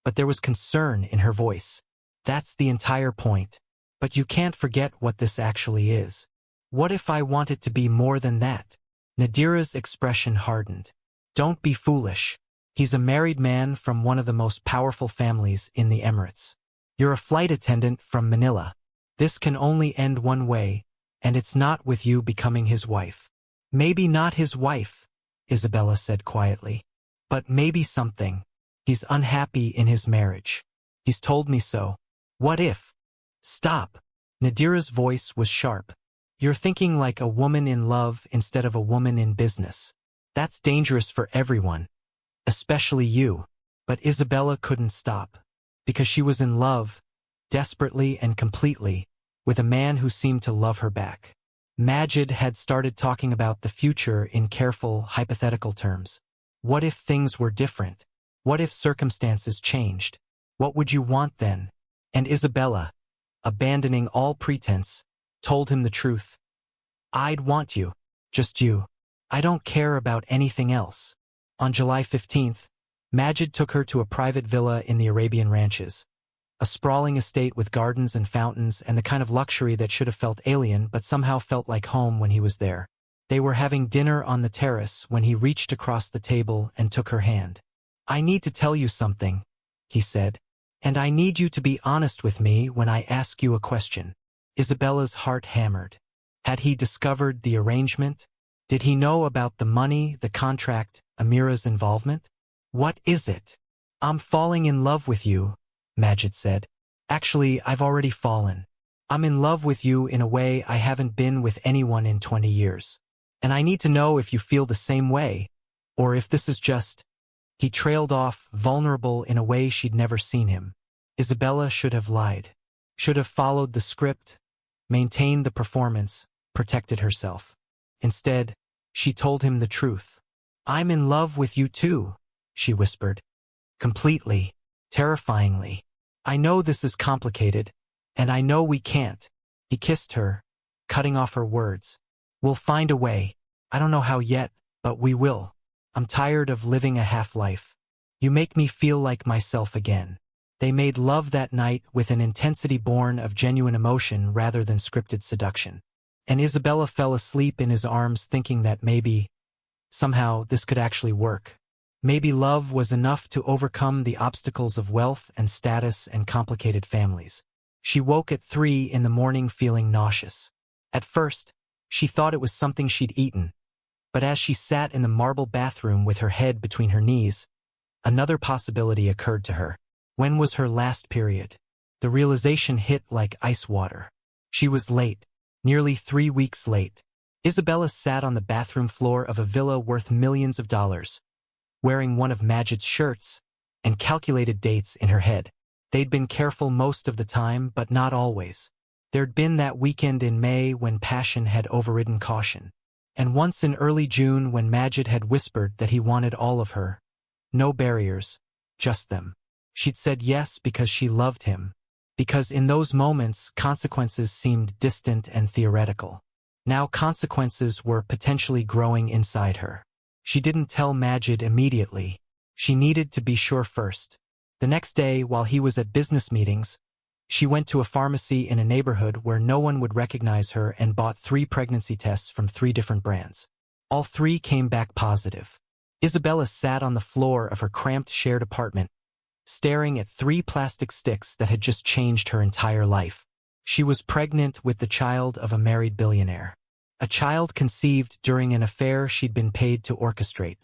But there was concern in her voice. "That's the entire point. But you can't forget what this actually is. What if I want it to be more than that?" Nadira's expression hardened. "Don't be foolish. He's a married man from one of the most powerful families in the Emirates. You're a flight attendant from Manila. This can only end one way, and it's not with you becoming his wife." "Maybe not his wife," Isabella said quietly. "But maybe something. He's unhappy in his marriage. He's told me so. What if—" "Stop." Nadira's voice was sharp. "You're thinking like a woman in love instead of a woman in business. That's dangerous for everyone, especially you." But Isabella couldn't stop, because she was in love, desperately and completely, with a man who seemed to love her back. Majid had started talking about the future in careful, hypothetical terms. What if things were different? What if circumstances changed? What would you want then? And Isabella, abandoning all pretense, told him the truth. "I'd want you. Just you. I don't care about anything else." On July 15th, Majid took her to a private villa in the Arabian ranches, a sprawling estate with gardens and fountains and the kind of luxury that should have felt alien but somehow felt like home when he was there. They were having dinner on the terrace when he reached across the table and took her hand. "I need to tell you something," he said, "and I need you to be honest with me when I ask you a question." Isabella's heart hammered. Had he discovered the arrangement? Did he know about the money, the contract, Amira's involvement? "What is it?" "I'm falling in love with you," Majid said. "Actually, I've already fallen. I'm in love with you in a way I haven't been with anyone in 20 years. And I need to know if you feel the same way, or if this is just—" He trailed off, vulnerable in a way she'd never seen him. Isabella should have lied. Should have followed the script, maintained the performance, protected herself. Instead, she told him the truth. "I'm in love with you too," she whispered. "Completely, terrifyingly. I know this is complicated, and I know we can't." He kissed her, cutting off her words. "We'll find a way. I don't know how yet, but we will. I'm tired of living a half-life. You make me feel like myself again." They made love that night with an intensity born of genuine emotion rather than scripted seduction. And Isabella fell asleep in his arms thinking that maybe, somehow, this could actually work. Maybe love was enough to overcome the obstacles of wealth and status and complicated families. She woke at 3 in the morning feeling nauseous. At first, she thought it was something she'd eaten. But as she sat in the marble bathroom with her head between her knees, another possibility occurred to her. When was her last period? The realization hit like ice water. She was late, nearly 3 weeks late. Isabella sat on the bathroom floor of a villa worth millions of dollars, wearing one of Majid's shirts, and calculated dates in her head. They'd been careful most of the time, but not always. There'd been that weekend in May when passion had overridden caution. And once in early June when Majid had whispered that he wanted all of her. No barriers, just them. She'd said yes because she loved him, because in those moments consequences seemed distant and theoretical. Now consequences were potentially growing inside her. She didn't tell Majid immediately. She needed to be sure first. The next day, while he was at business meetings, she went to a pharmacy in a neighborhood where no one would recognize her and bought 3 pregnancy tests from 3 different brands. All 3 came back positive. Isabella sat on the floor of her cramped shared apartment, staring at 3 plastic sticks that had just changed her entire life. She was pregnant with the child of a married billionaire. A child conceived during an affair she'd been paid to orchestrate.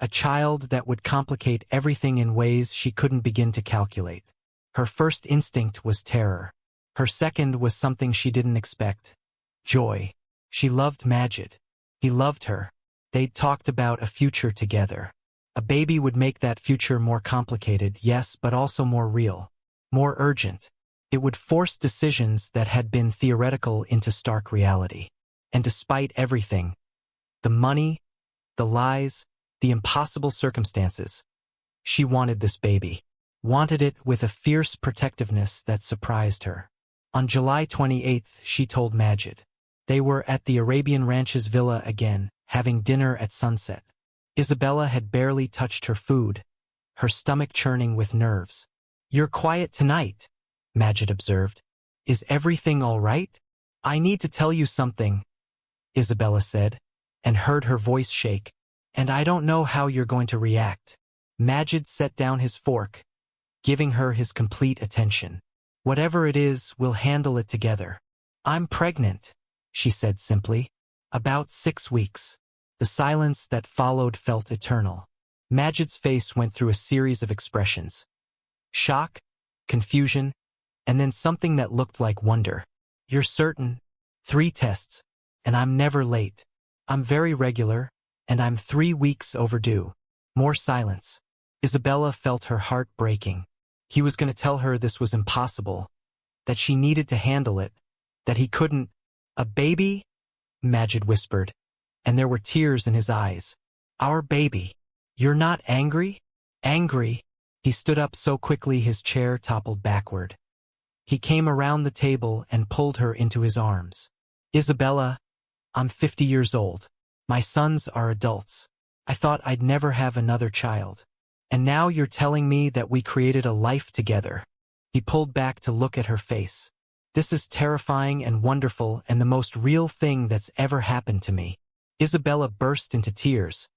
A child that would complicate everything in ways she couldn't begin to calculate. Her first instinct was terror. Her second was something she didn't expect. Joy. She loved Majid. He loved her. They'd talked about a future together. A baby would make that future more complicated, yes, but also more real. More urgent. It would force decisions that had been theoretical into stark reality. And despite everything, the money, the lies, the impossible circumstances, she wanted this baby. Wanted it with a fierce protectiveness that surprised her. On July 28th, she told Majid. They were at the Arabian Ranch's villa again, having dinner at sunset. Isabella had barely touched her food, her stomach churning with nerves. "You're quiet tonight," Majid observed. "Is everything all right?" "I need to tell you something," Isabella said, and heard her voice shake. "And I don't know how you're going to react." Majid set down his fork, giving her his complete attention. "Whatever it is, we'll handle it together." "I'm pregnant," she said simply. "About 6 weeks." The silence that followed felt eternal. Majid's face went through a series of expressions. Shock, confusion, and then something that looked like wonder. "You're certain?" "3 tests, and I'm never late. I'm very regular, and I'm 3 weeks overdue." More silence. Isabella felt her heart breaking. He was going to tell her this was impossible, that she needed to handle it, that he couldn't. "A baby?" Majid whispered, and there were tears in his eyes. "Our baby. You're not angry?" "Angry?" He stood up so quickly his chair toppled backward. He came around the table and pulled her into his arms. "Isabella, I'm 50 years old. My sons are adults. I thought I'd never have another child. And now you're telling me that we created a life together." He pulled back to look at her face. "This is terrifying and wonderful and the most real thing that's ever happened to me." Isabella burst into tears,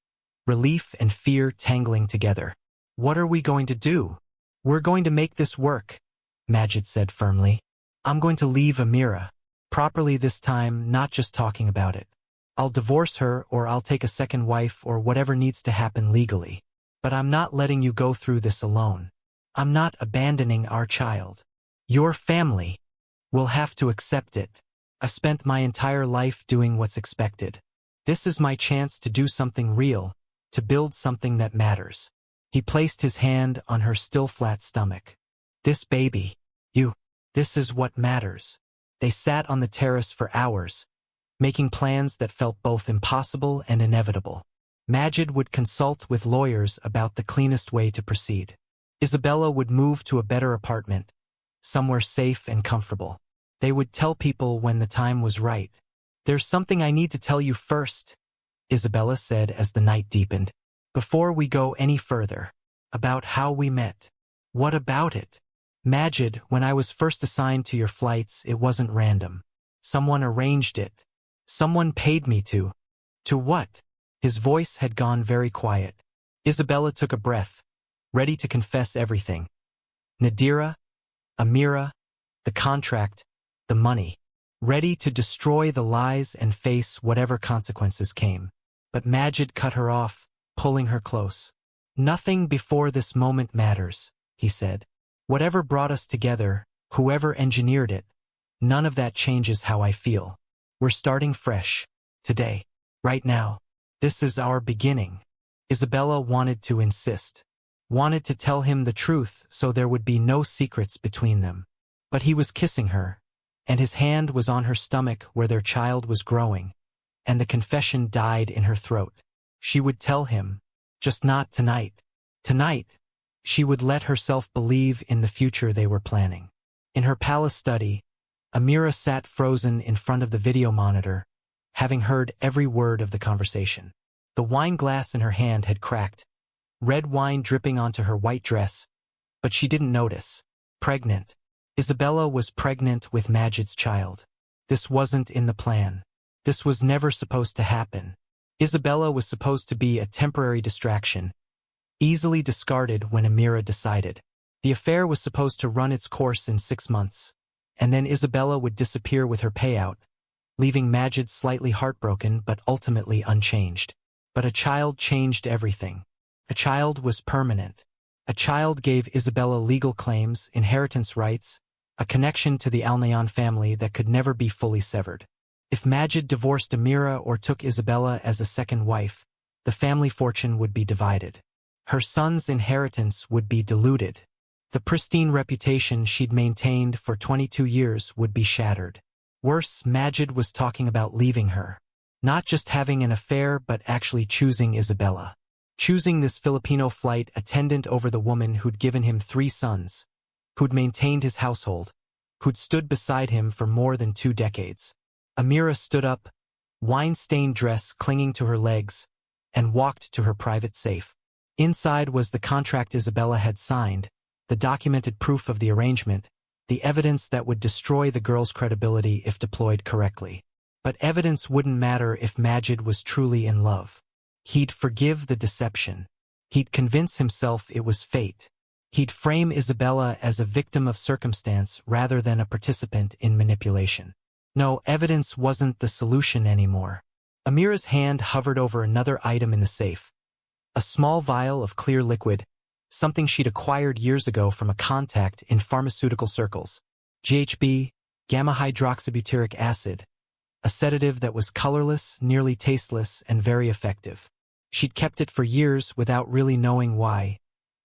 relief and fear tangling together. "What are we going to do?" "We're going to make this work," Majid said firmly. "I'm going to leave Amira. Properly this time, not just talking about it. I'll divorce her or I'll take a second wife or whatever needs to happen legally. But I'm not letting you go through this alone. I'm not abandoning our child. Your family will have to accept it. I've spent my entire life doing what's expected. This is my chance to do something real, to build something that matters." He placed his hand on her still flat stomach. "This baby, this is what matters." They sat on the terrace for hours, making plans that felt both impossible and inevitable. Majid would consult with lawyers about the cleanest way to proceed. Isabella would move to a better apartment, somewhere safe and comfortable. They would tell people when the time was right. "There's something I need to tell you first," Isabella said as the night deepened. "Before we go any further. About how we met." "What about it?" "Majid, when I was first assigned to your flights, it wasn't random. Someone arranged it. Someone paid me to." "To what?" His voice had gone very quiet. Isabella took a breath, ready to confess everything. Nadira, Amira, the contract, the money. Ready to destroy the lies and face whatever consequences came. But Majid cut her off, pulling her close. "Nothing before this moment matters," he said. "Whatever brought us together, whoever engineered it, none of that changes how I feel. We're starting fresh. Today. Right now. This is our beginning." Isabella wanted to insist. Wanted to tell him the truth so there would be no secrets between them. But he was kissing her, and his hand was on her stomach where their child was growing, and the confession died in her throat. She would tell him, just not tonight. Tonight, she would let herself believe in the future they were planning. In her palace study, Amira sat frozen in front of the video monitor, having heard every word of the conversation. The wine glass in her hand had cracked, red wine dripping onto her white dress, but she didn't notice. Pregnant. Isabella was pregnant with Majid's child. This wasn't in the plan. This was never supposed to happen. Isabella was supposed to be a temporary distraction, easily discarded when Amira decided. The affair was supposed to run its course in 6 months, and then Isabella would disappear with her payout, leaving Majid slightly heartbroken but ultimately unchanged. But a child changed everything. A child was permanent. A child gave Isabella legal claims, inheritance rights, a connection to the Al-Nayan family that could never be fully severed. If Majid divorced Amira or took Isabella as a second wife, the family fortune would be divided. Her son's inheritance would be diluted. The pristine reputation she'd maintained for 22 years would be shattered. Worse, Majid was talking about leaving her. Not just having an affair, but actually choosing Isabella. Choosing this Filipino flight attendant over the woman who'd given him 3 sons, who'd maintained his household, who'd stood beside him for more than 2 decades. Amira stood up, wine-stained dress clinging to her legs, and walked to her private safe. Inside was the contract Isabella had signed, the documented proof of the arrangement, the evidence that would destroy the girl's credibility if deployed correctly. But evidence wouldn't matter if Majid was truly in love. He'd forgive the deception. He'd convince himself it was fate. He'd frame Isabella as a victim of circumstance rather than a participant in manipulation. No, evidence wasn't the solution anymore. Amira's hand hovered over another item in the safe. A small vial of clear liquid, something she'd acquired years ago from a contact in pharmaceutical circles. GHB, gamma-hydroxybutyric acid, a sedative that was colorless, nearly tasteless, and very effective. She'd kept it for years without really knowing why.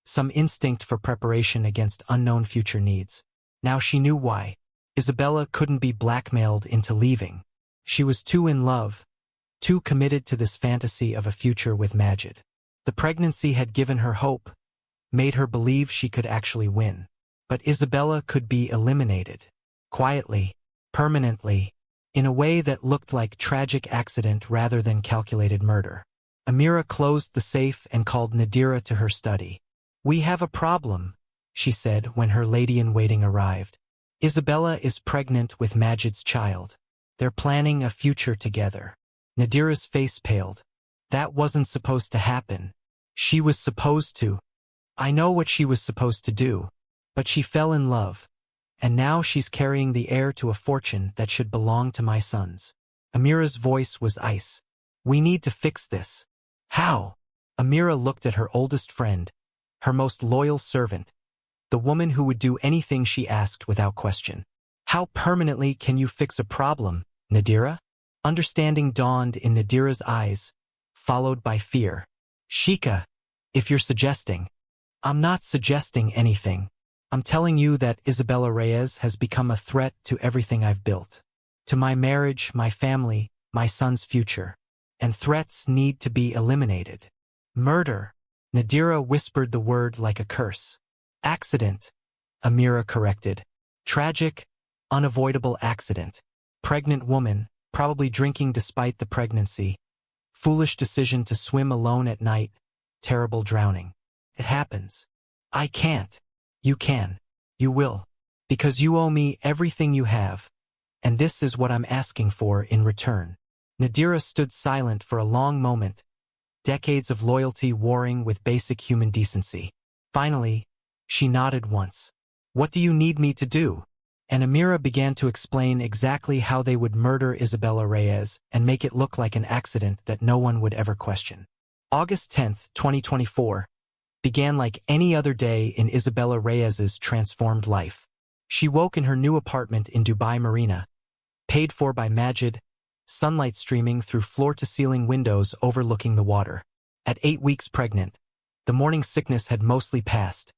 Some instinct for preparation against unknown future needs. Now she knew why. Isabella couldn't be blackmailed into leaving. She was too in love, too committed to this fantasy of a future with Majid. The pregnancy had given her hope, made her believe she could actually win. But Isabella could be eliminated. Quietly, permanently, in a way that looked like tragic accident rather than calculated murder. Amira closed the safe and called Nadira to her study. "We have a problem," she said when her lady-in-waiting arrived. "Isabella is pregnant with Majid's child. They're planning a future together." Nadira's face paled. That wasn't supposed to happen. She was supposed to. I know what she was supposed to do. But she fell in love. And now she's carrying the heir to a fortune that should belong to my sons. Amira's voice was ice. "We need to fix this." "How?" Amira looked at her oldest friend, her most loyal servant, the woman who would do anything she asked without question. "How permanently can you fix a problem, Nadira?" Understanding dawned in Nadira's eyes, followed by fear. "Sheikha, if you're suggesting..." "I'm not suggesting anything. I'm telling you that Isabella Reyes has become a threat to everything I've built. To my marriage, my family, my son's future. And threats need to be eliminated." "Murder." Nadira whispered the word like a curse. "Accident," Amira corrected. "Tragic, unavoidable accident. Pregnant woman, probably drinking despite the pregnancy. Foolish decision to swim alone at night. Terrible drowning. It happens. I can't. You can. You will. Because you owe me everything you have. And this is what I'm asking for in return." Nadira stood silent for a long moment, decades of loyalty warring with basic human decency. Finally, she nodded once. "What do you need me to do?" And Amira began to explain exactly how they would murder Isabella Reyes and make it look like an accident that no one would ever question. August 10th, 2024, began like any other day in Isabella Reyes's transformed life. She woke in her new apartment in Dubai Marina, paid for by Majid, sunlight streaming through floor-to-ceiling windows overlooking the water. At 8 weeks pregnant, the morning sickness had mostly passed,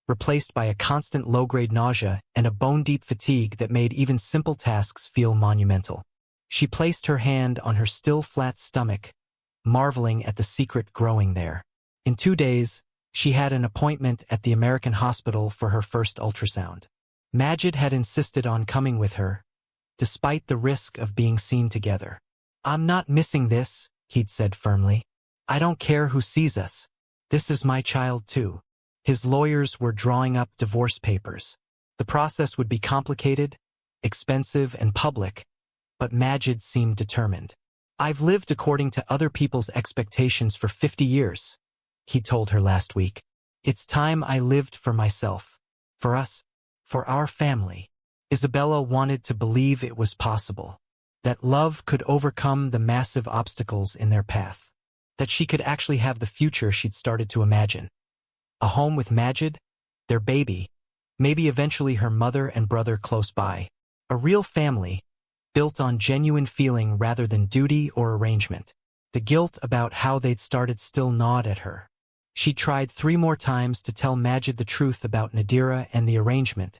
replaced by a constant low-grade nausea and a bone-deep fatigue that made even simple tasks feel monumental. She placed her hand on her still flat stomach, marveling at the secret growing there. In 2 days, she had an appointment at the American hospital for her first ultrasound. Majid had insisted on coming with her, despite the risk of being seen together. "I'm not missing this," he'd said firmly. I don't care who sees us. This is my child too. His lawyers were drawing up divorce papers. The process would be complicated, expensive, and public, but Majid seemed determined. I've lived according to other people's expectations for 50 years, he told her last week. It's time I lived for myself, for us, for our family. Isabella wanted to believe it was possible, that love could overcome the massive obstacles in their path, that she could actually have the future she'd started to imagine. A home with Majid, their baby, maybe eventually her mother and brother close by. A real family, built on genuine feeling rather than duty or arrangement. The guilt about how they'd started still gnawed at her. She tried 3 more times to tell Majid the truth about Nadira and the arrangement,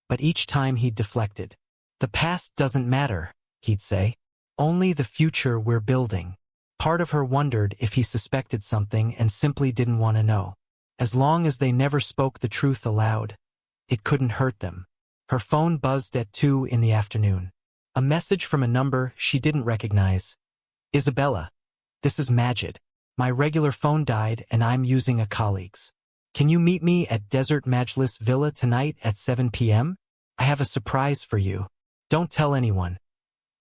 but each time he'd deflected. The past doesn't matter, he'd say. Only the future we're building. Part of her wondered if he suspected something and simply didn't want to know. As long as they never spoke the truth aloud, it couldn't hurt them. Her phone buzzed at 2 in the afternoon. A message from a number she didn't recognize. Isabella, this is Majid. My regular phone died and I'm using a colleague's. Can you meet me at Desert Majlis Villa tonight at 7 p.m.? I have a surprise for you. Don't tell anyone.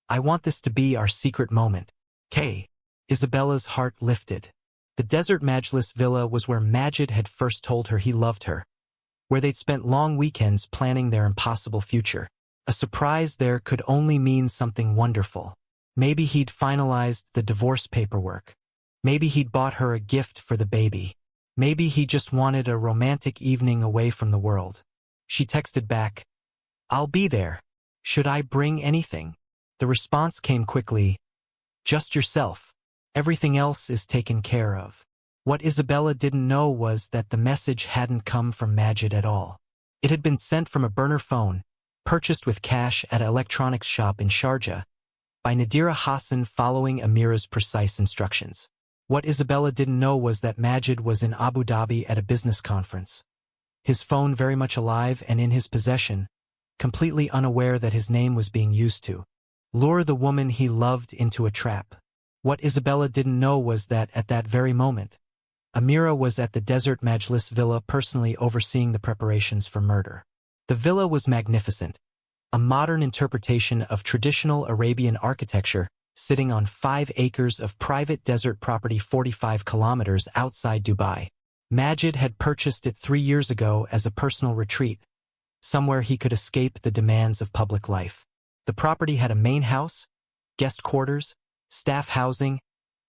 I want this to be our secret moment. K. Isabella's heart lifted. The Desert Majlis Villa was where Majid had first told her he loved her, where they'd spent long weekends planning their impossible future. A surprise there could only mean something wonderful. Maybe he'd finalized the divorce paperwork. Maybe he'd bought her a gift for the baby. Maybe he just wanted a romantic evening away from the world. She texted back, I'll be there. Should I bring anything? The response came quickly, just yourself. Everything else is taken care of. What Isabella didn't know was that the message hadn't come from Majid at all. It had been sent from a burner phone, purchased with cash at an electronics shop in Sharjah, by Nadira Hassan following Amira's precise instructions. What Isabella didn't know was that Majid was in Abu Dhabi at a business conference. His phone very much alive and in his possession, completely unaware that his name was being used to lure the woman he loved into a trap. What Isabella didn't know was that at that very moment, Amira was at the Desert Majlis Villa personally overseeing the preparations for murder. The villa was magnificent, a modern interpretation of traditional Arabian architecture sitting on 5 acres of private desert property 45 kilometers outside Dubai. Majid had purchased it 3 years ago as a personal retreat, somewhere he could escape the demands of public life. The property had a main house, guest quarters, staff housing,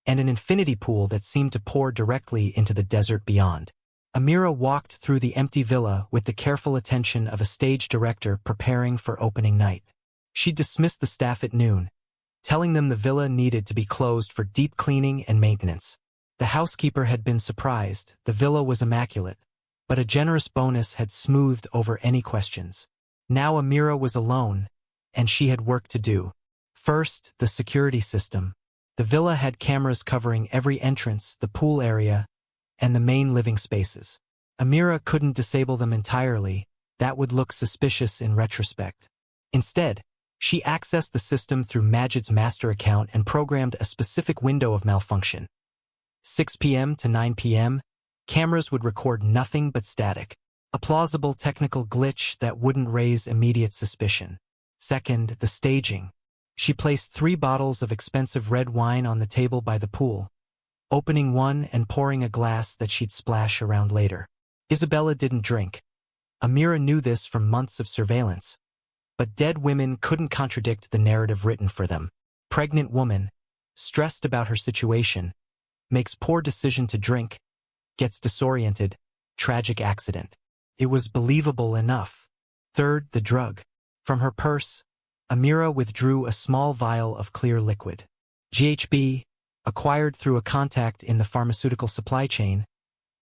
and an infinity pool that seemed to pour directly into the desert beyond. Amira walked through the empty villa with the careful attention of a stage director preparing for opening night. She dismissed the staff at noon, telling them the villa needed to be closed for deep cleaning and maintenance. The housekeeper had been surprised. The villa was immaculate, but a generous bonus had smoothed over any questions. Now Amira was alone, and she had work to do. First, the security system. The villa had cameras covering every entrance, the pool area, and the main living spaces. Amira couldn't disable them entirely. That would look suspicious in retrospect. Instead, she accessed the system through Majid's master account and programmed a specific window of malfunction. 6 p.m. to 9 p.m., cameras would record nothing but static, a plausible technical glitch that wouldn't raise immediate suspicion. Second, the staging. She placed 3 bottles of expensive red wine on the table by the pool, opening one and pouring a glass that she'd splash around later. Isabella didn't drink. Amira knew this from months of surveillance. But dead women couldn't contradict the narrative written for them. Pregnant woman, stressed about her situation, makes poor decision to drink, gets disoriented, tragic accident. It was believable enough. Third, the drug. From her purse, Amira withdrew a small vial of clear liquid. GHB, acquired through a contact in the pharmaceutical supply chain,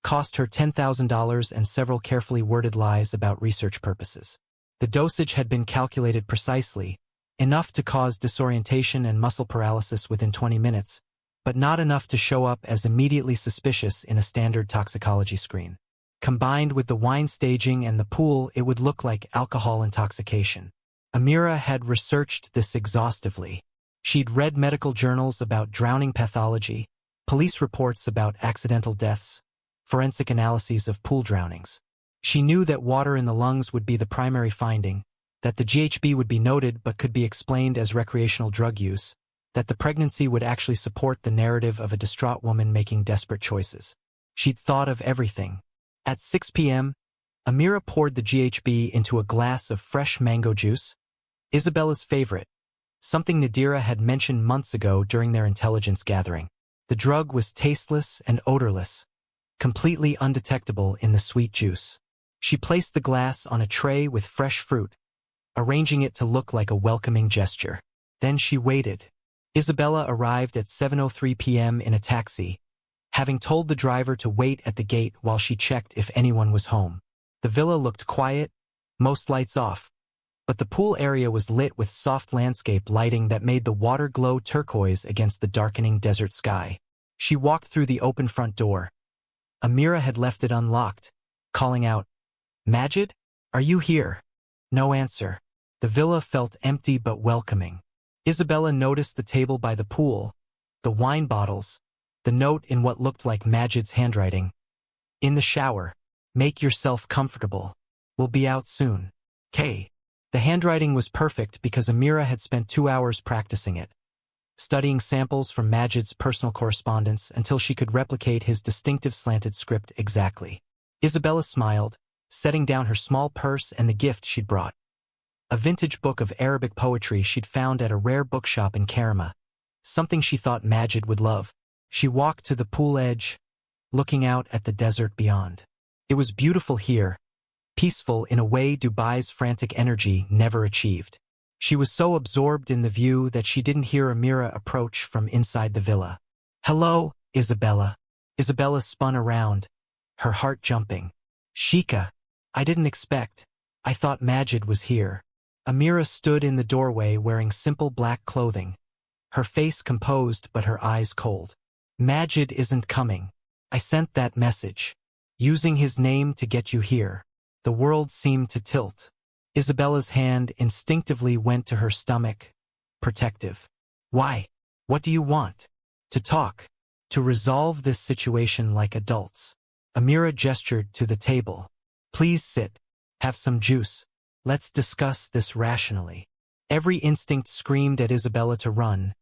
cost her $10,000 and several carefully worded lies about research purposes. The dosage had been calculated precisely, enough to cause disorientation and muscle paralysis within 20 minutes, but not enough to show up as immediately suspicious in a standard toxicology screen. Combined with the wine staging and the pool, it would look like alcohol intoxication. Amira had researched this exhaustively. She'd read medical journals about drowning pathology, police reports about accidental deaths, forensic analyses of pool drownings. She knew that water in the lungs would be the primary finding, that the GHB would be noted but could be explained as recreational drug use, that the pregnancy would actually support the narrative of a distraught woman making desperate choices. She'd thought of everything. At 6 p.m., Amira poured the GHB into a glass of fresh mango juice, Isabella's favorite, something Nadira had mentioned months ago during their intelligence gathering. The drug was tasteless and odorless, completely undetectable in the sweet juice. She placed the glass on a tray with fresh fruit, arranging it to look like a welcoming gesture. Then she waited. Isabella arrived at 7:03 p.m. in a taxi, having told the driver to wait at the gate while she checked if anyone was home. The villa looked quiet, most lights off, but the pool area was lit with soft landscape lighting that made the water glow turquoise against the darkening desert sky. She walked through the open front door. Amira had left it unlocked, calling out, "Majid, are you here?" No answer. The villa felt empty but welcoming. Isabella noticed the table by the pool, the wine bottles, the note in what looked like Majid's handwriting. "In the shower. Make yourself comfortable. We'll be out soon. K." The handwriting was perfect because Amira had spent 2 hours practicing it, studying samples from Majid's personal correspondence until she could replicate his distinctive slanted script exactly. Isabella smiled, setting down her small purse and the gift she'd brought. A vintage book of Arabic poetry she'd found at a rare bookshop in Karama, something she thought Majid would love. She walked to the pool edge, looking out at the desert beyond. It was beautiful here, peaceful in a way Dubai's frantic energy never achieved. She was so absorbed in the view that she didn't hear Amira approach from inside the villa. "Hello, Isabella." Isabella spun around, her heart jumping. "Sheikha, I didn't expect. I thought Majid was here." Amira stood in the doorway wearing simple black clothing, her face composed but her eyes cold. "Majid isn't coming. I sent that message, using his name to get you here." The world seemed to tilt. Isabella's hand instinctively went to her stomach, protective. "Why? What do you want?" "To talk. To resolve this situation like adults." Amira gestured to the table. "Please sit. Have some juice. Let's discuss this rationally." Every instinct screamed at Isabella to run,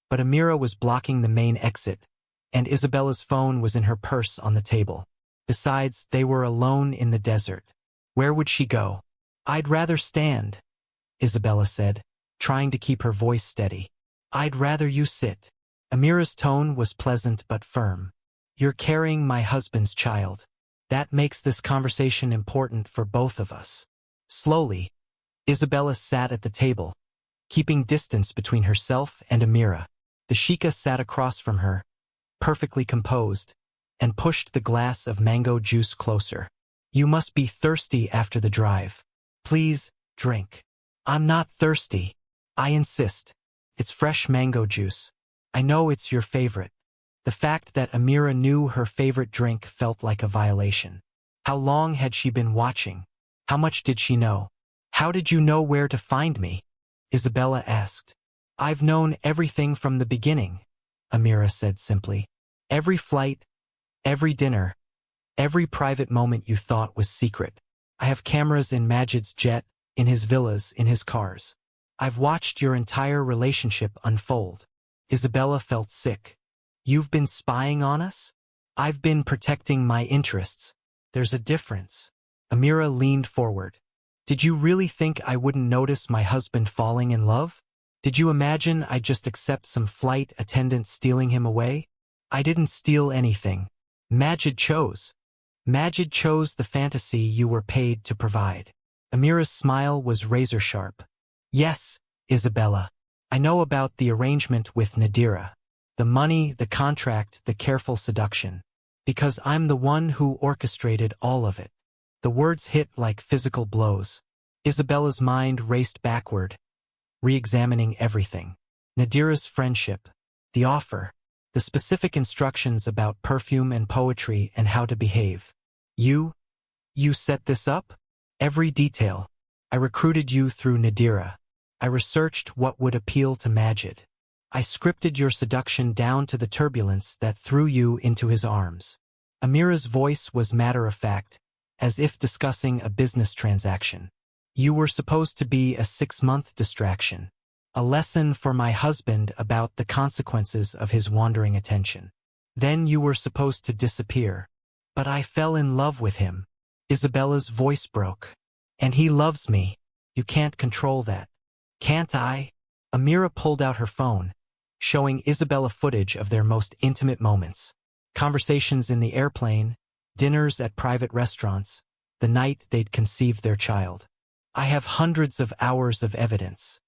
but Amira was blocking the main exit, and Isabella's phone was in her purse on the table. Besides, they were alone in the desert. Where would she go? "I'd rather stand," Isabella said, trying to keep her voice steady. "I'd rather you sit." Amira's tone was pleasant but firm. "You're carrying my husband's child. That makes this conversation important for both of us." Slowly, Isabella sat at the table, keeping distance between herself and Amira. The Sheikha sat across from her, perfectly composed, and pushed the glass of mango juice closer. "You must be thirsty after the drive. Please, drink." "I'm not thirsty. I insist. It's fresh mango juice. I know it's your favorite." The fact that Amira knew her favorite drink felt like a violation. How long had she been watching? How much did she know? "How did you know where to find me?" Isabella asked. "I've known everything from the beginning," Amira said simply. "Every flight, every dinner, every private moment you thought was secret. I have cameras in Majid's jet, in his villas, in his cars. I've watched your entire relationship unfold." Isabella felt sick. "You've been spying on us?" "I've been protecting my interests. There's a difference." Amira leaned forward. "Did you really think I wouldn't notice my husband falling in love? Did you imagine I'd just accept some flight attendant stealing him away? I didn't steal anything. Majid chose. Majid chose the fantasy you were paid to provide." Amira's smile was razor-sharp. "Yes, Isabella. I know about the arrangement with Nadira. The money, the contract, the careful seduction. Because I'm the one who orchestrated all of it." The words hit like physical blows. Isabella's mind raced backward, re-examining everything. Nadira's friendship, the offer, the specific instructions about perfume and poetry and how to behave. You set this up?" "Every detail. I recruited you through Nadira. I researched what would appeal to Majid. I scripted your seduction down to the turbulence that threw you into his arms. Amira's voice was matter-of-fact, as if discussing a business transaction. You were supposed to be a 6-month distraction. A lesson for my husband about the consequences of his wandering attention. Then you were supposed to disappear. But I fell in love with him. Isabella's voice broke. And he loves me. You can't control that. Can't I? Amira pulled out her phone, showing Isabella footage of their most intimate moments. Conversations in the airplane, dinners at private restaurants, the night they'd conceived their child. I have hundreds of hours of evidence.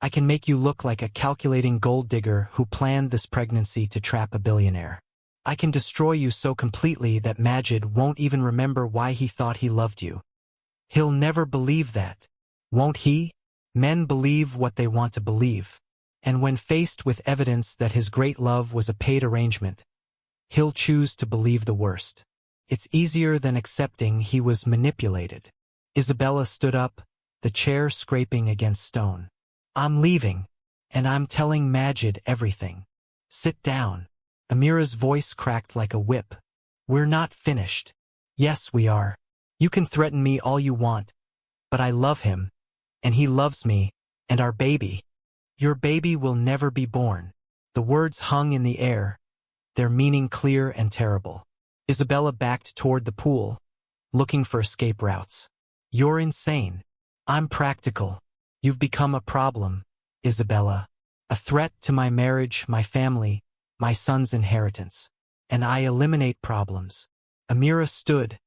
I can make you look like a calculating gold digger who planned this pregnancy to trap a billionaire. I can destroy you so completely that Majid won't even remember why he thought he loved you. He'll never believe that. Won't he? Men believe what they want to believe. And when faced with evidence that his great love was a paid arrangement, he'll choose to believe the worst. It's easier than accepting he was manipulated. Isabella stood up, the chair scraping against stone. I'm leaving, and I'm telling Majid everything. Sit down. Amira's voice cracked like a whip. We're not finished. Yes, we are. You can threaten me all you want, but I love him, and he loves me, and our baby. Your baby will never be born. The words hung in the air, their meaning clear and terrible. Isabella backed toward the pool, looking for escape routes. You're insane. I'm practical. You've become a problem, Isabella. A threat to my marriage, my family, my son's inheritance. And I eliminate problems. Amira stood,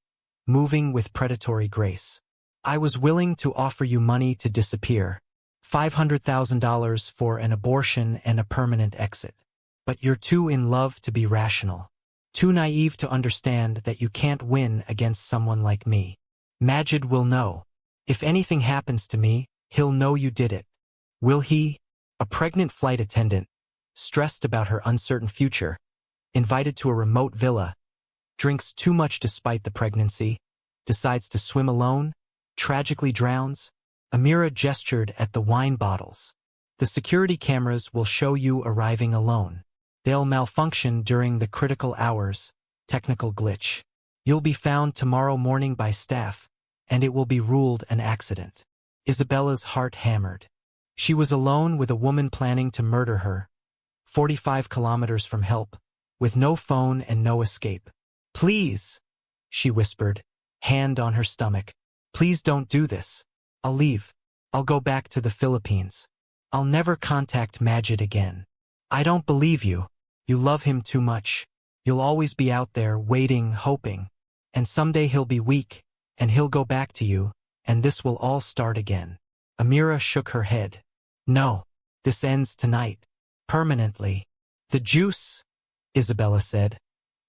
moving with predatory grace. I was willing to offer you money to disappear. $500,000 for an abortion and a permanent exit. But you're too in love to be rational. Too naive to understand that you can't win against someone like me. Majid will know. If anything happens to me, he'll know you did it. Will he? A pregnant flight attendant, stressed about her uncertain future, invited to a remote villa, drinks too much despite the pregnancy, decides to swim alone, tragically drowns. Amira gestured at the wine bottles. The security cameras will show you arriving alone. They'll malfunction during the critical hours, technical glitch. You'll be found tomorrow morning by staff, and it will be ruled an accident. Isabella's heart hammered. She was alone with a woman planning to murder her, 45 kilometers from help, with no phone and no escape. Please, she whispered, hand on her stomach. Please don't do this. I'll leave. I'll go back to the Philippines. I'll never contact Majid again. I don't believe you. You love him too much. You'll always be out there waiting, hoping. And someday he'll be weak, and he'll go back to you, and this will all start again. Amira shook her head. No, this ends tonight. Permanently. The juice, Isabella said,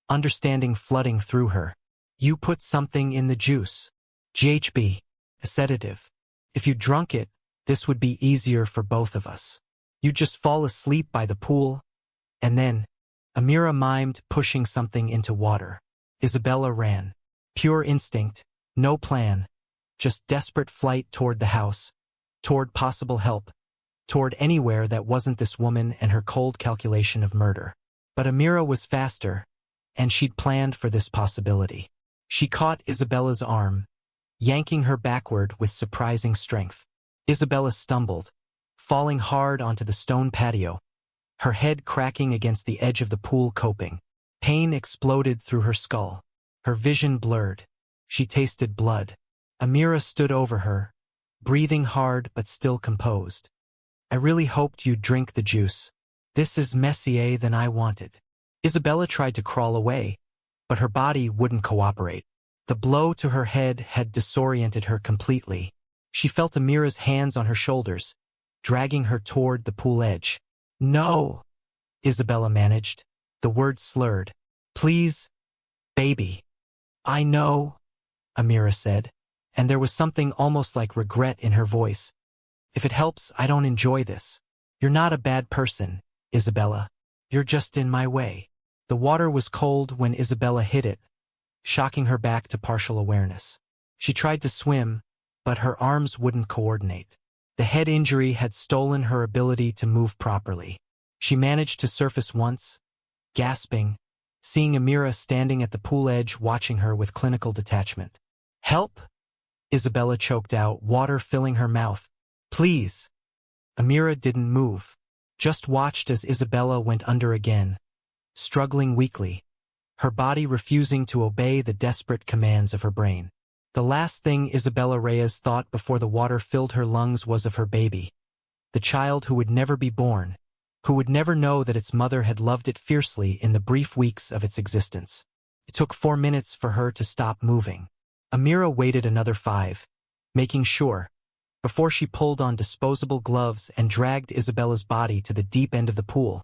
understanding flooding through her. You put something in the juice. GHB, a sedative. If you drunk it, this would be easier for both of us. You'd just fall asleep by the pool, and then, Amira mimed pushing something into water. Isabella ran. Pure instinct, no plan, just desperate flight toward the house, toward possible help, toward anywhere that wasn't this woman and her cold calculation of murder. But Amira was faster, and she'd planned for this possibility. She caught Isabella's arm, yanking her backward with surprising strength. Isabella stumbled, falling hard onto the stone patio, her head cracking against the edge of the pool coping. Pain exploded through her skull. Her vision blurred. She tasted blood. Amira stood over her, breathing hard but still composed. I really hoped you'd drink the juice. This is messier than I wanted. Isabella tried to crawl away, but her body wouldn't cooperate. The blow to her head had disoriented her completely. She felt Amira's hands on her shoulders, dragging her toward the pool edge. No, Isabella managed, the words slurred. Please, baby. I know, Amira said, and there was something almost like regret in her voice. If it helps, I don't enjoy this. You're not a bad person, Isabella. You're just in my way. The water was cold when Isabella hit it, shocking her back to partial awareness. She tried to swim, but her arms wouldn't coordinate. The head injury had stolen her ability to move properly. She managed to surface once, gasping, seeing Amira standing at the pool edge watching her with clinical detachment. "Help!" Isabella choked out, water filling her mouth. "Please!" Amira didn't move, just watched as Isabella went under again, struggling weakly, her body refusing to obey the desperate commands of her brain. The last thing Isabella Reyes thought before the water filled her lungs was of her baby, the child who would never be born, who would never know that its mother had loved it fiercely in the brief weeks of its existence. It took 4 minutes for her to stop moving. Amira waited another 5, making sure, before she pulled on disposable gloves and dragged Isabella's body to the deep end of the pool,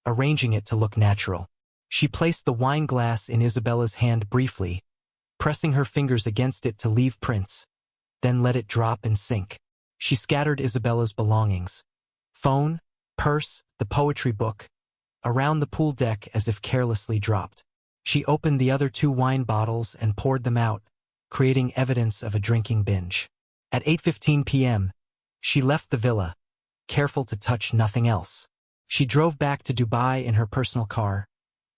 arranging it to look natural. She placed the wine glass in Isabella's hand briefly, pressing her fingers against it to leave prints, then let it drop and sink. She scattered Isabella's belongings, phone, purse, the poetry book, around the pool deck as if carelessly dropped. She opened the other 2 wine bottles and poured them out, creating evidence of a drinking binge. At 8:15 p.m., she left the villa, careful to touch nothing else. She drove back to Dubai in her personal car,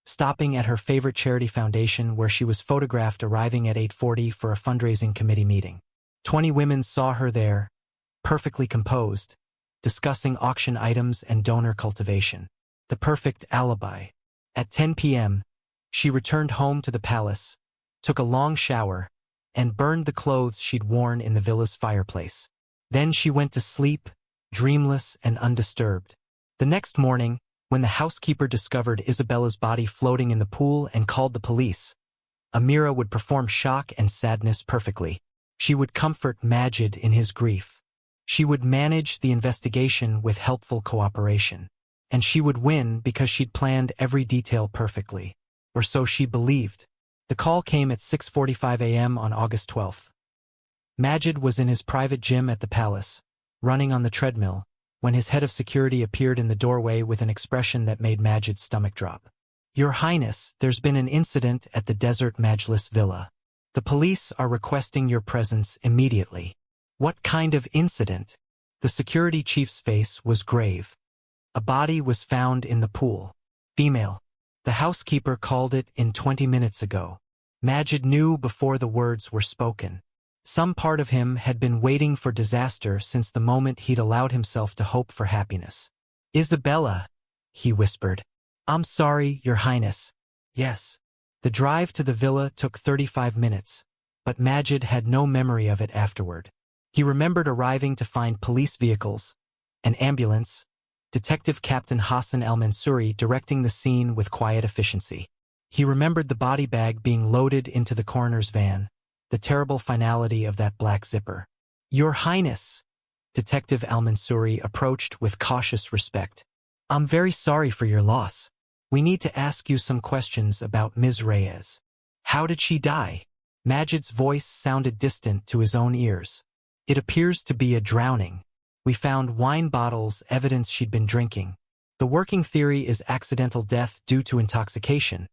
stopping at her favorite charity foundation where she was photographed arriving at 8:40 for a fundraising committee meeting. 20 women saw her there, perfectly composed, discussing auction items and donor cultivation. The perfect alibi. At 10 p.m., she returned home to the palace, took a long shower, and burned the clothes she'd worn in the villa's fireplace. Then she went to sleep, dreamless and undisturbed. The next morning, when the housekeeper discovered Isabella's body floating in the pool and called the police, Amira would perform shock and sadness perfectly. She would comfort Majid in his grief. She would manage the investigation with helpful cooperation. And she would win because she'd planned every detail perfectly. Or so she believed. The call came at 6:45 a.m. on August 12th. Majid was in his private gym at the palace, running on the treadmill, when his head of security appeared in the doorway with an expression that made Majid's stomach drop. "Your Highness, there's been an incident at the Desert Majlis Villa. The police are requesting your presence immediately." "What kind of incident?" The security chief's face was grave. "A body was found in the pool. Female. The housekeeper called it in 20 minutes ago." Majid knew before the words were spoken. Some part of him had been waiting for disaster since the moment he'd allowed himself to hope for happiness. "Isabella," he whispered. "I'm sorry, Your Highness." "Yes." The drive to the villa took 35 minutes, but Majid had no memory of it afterward. He remembered arriving to find police vehicles, an ambulance, Detective Captain Hassan al-Mansouri directing the scene with quiet efficiency. He remembered the body bag being loaded into the coroner's van, the terrible finality of that black zipper. "Your Highness," Detective al-Mansouri approached with cautious respect. "I'm very sorry for your loss. We need to ask you some questions about Ms. Reyes. How did she die?" Majid's voice sounded distant to his own ears. "It appears to be a drowning. We found wine bottles, evidence she'd been drinking. The working theory is accidental death due to intoxication,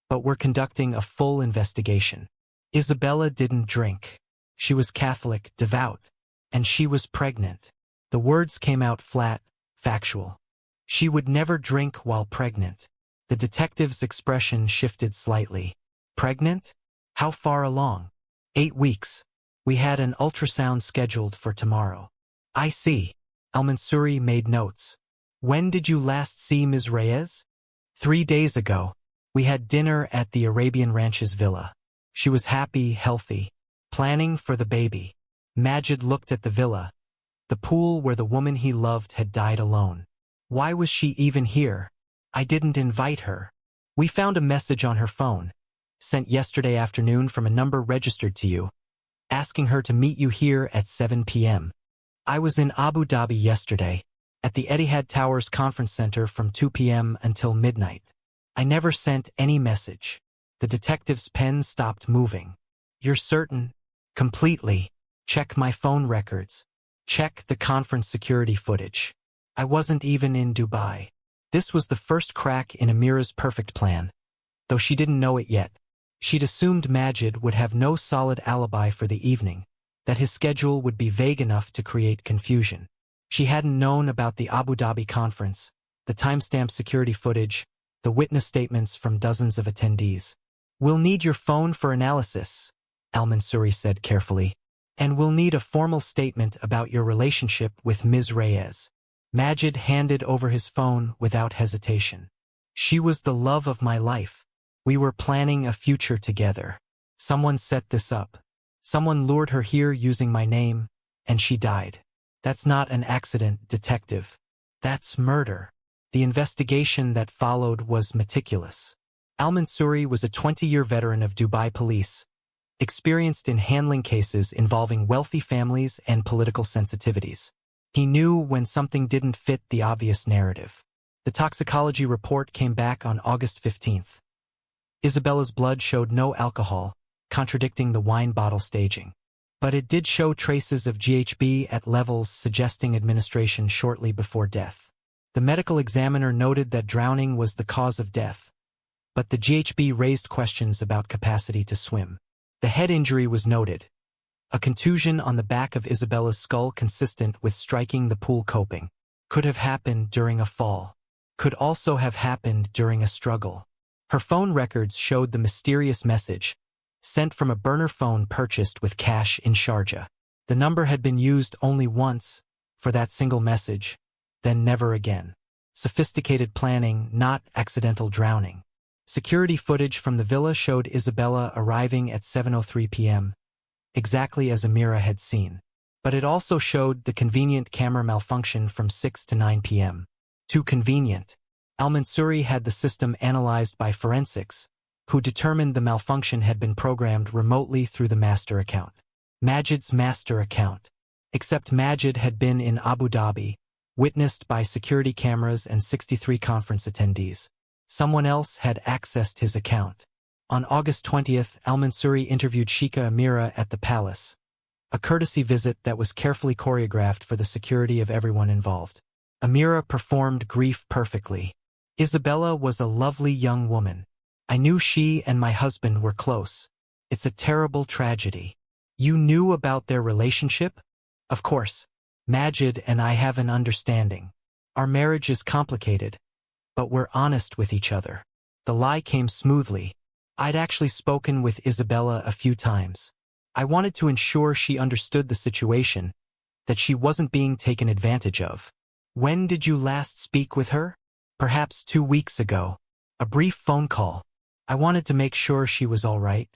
but we're conducting a full investigation. Isabella didn't drink. She was Catholic, devout, and she was pregnant." The words came out flat, factual. "She would never drink while pregnant." The detective's expression shifted slightly. "Pregnant? How far along?" 8 weeks. We had an ultrasound scheduled for tomorrow." "I see." Al-Mansouri made notes. "When did you last see Ms. Reyes?" 3 days ago. We had dinner at the Arabian Ranches villa. She was happy, healthy, planning for the baby." Majid looked at the villa, the pool where the woman he loved had died alone. "Why was she even here?" "I didn't invite her. We found a message on her phone, sent yesterday afternoon from a number registered to you, asking her to meet you here at 7 p.m. I was in Abu Dhabi yesterday, at the Etihad Towers Conference Center from 2 p.m. until midnight. I never sent any message." The detective's pen stopped moving. "You're certain?" "Completely. Check my phone records. Check the conference security footage. I wasn't even in Dubai." This was the first crack in Amira's perfect plan, though she didn't know it yet. She'd assumed Majid would have no solid alibi for the evening, that his schedule would be vague enough to create confusion. She hadn't known about the Abu Dhabi conference, the timestamp security footage, the witness statements from dozens of attendees. "We'll need your phone for analysis," al-Mansouri said carefully. "And we'll need a formal statement about your relationship with Ms. Reyes." Majid handed over his phone without hesitation. "She was the love of my life. We were planning a future together. Someone set this up. Someone lured her here using my name, and she died. That's not an accident, detective. That's murder." The investigation that followed was meticulous. Al-Mansouri was a 20-year veteran of Dubai police, experienced in handling cases involving wealthy families and political sensitivities. He knew when something didn't fit the obvious narrative. The toxicology report came back on August 15th. Isabella's blood showed no alcohol, contradicting the wine bottle staging. But it did show traces of GHB at levels suggesting administration shortly before death. The medical examiner noted that drowning was the cause of death, but the GHB raised questions about capacity to swim. The head injury was noted. A contusion on the back of Isabella's skull consistent with striking the pool coping. Could have happened during a fall. Could also have happened during a struggle. Her phone records showed the mysterious message, sent from a burner phone purchased with cash in Sharjah. The number had been used only once, for that single message, then never again. Sophisticated planning, not accidental drowning. Security footage from the villa showed Isabella arriving at 7:03 p.m., exactly as Amira had seen. But it also showed the convenient camera malfunction from 6 to 9 p.m. Too convenient. Al-Mansouri had the system analyzed by forensics, who determined the malfunction had been programmed remotely through the master account. Majid's master account. Except Majid had been in Abu Dhabi, witnessed by security cameras and 63 conference attendees. Someone else had accessed his account. On August 20th, al-Mansouri interviewed Sheikha Amira at the palace, a courtesy visit that was carefully choreographed for the security of everyone involved. Amira performed grief perfectly. Isabella was a lovely young woman. I knew she and my husband were close. It's a terrible tragedy. You knew about their relationship? Of course. Majid and I have an understanding. Our marriage is complicated, but we're honest with each other. The lie came smoothly. I'd actually spoken with Isabella a few times. I wanted to ensure she understood the situation, that she wasn't being taken advantage of. When did you last speak with her? Perhaps 2 weeks ago. A brief phone call. I wanted to make sure she was all right.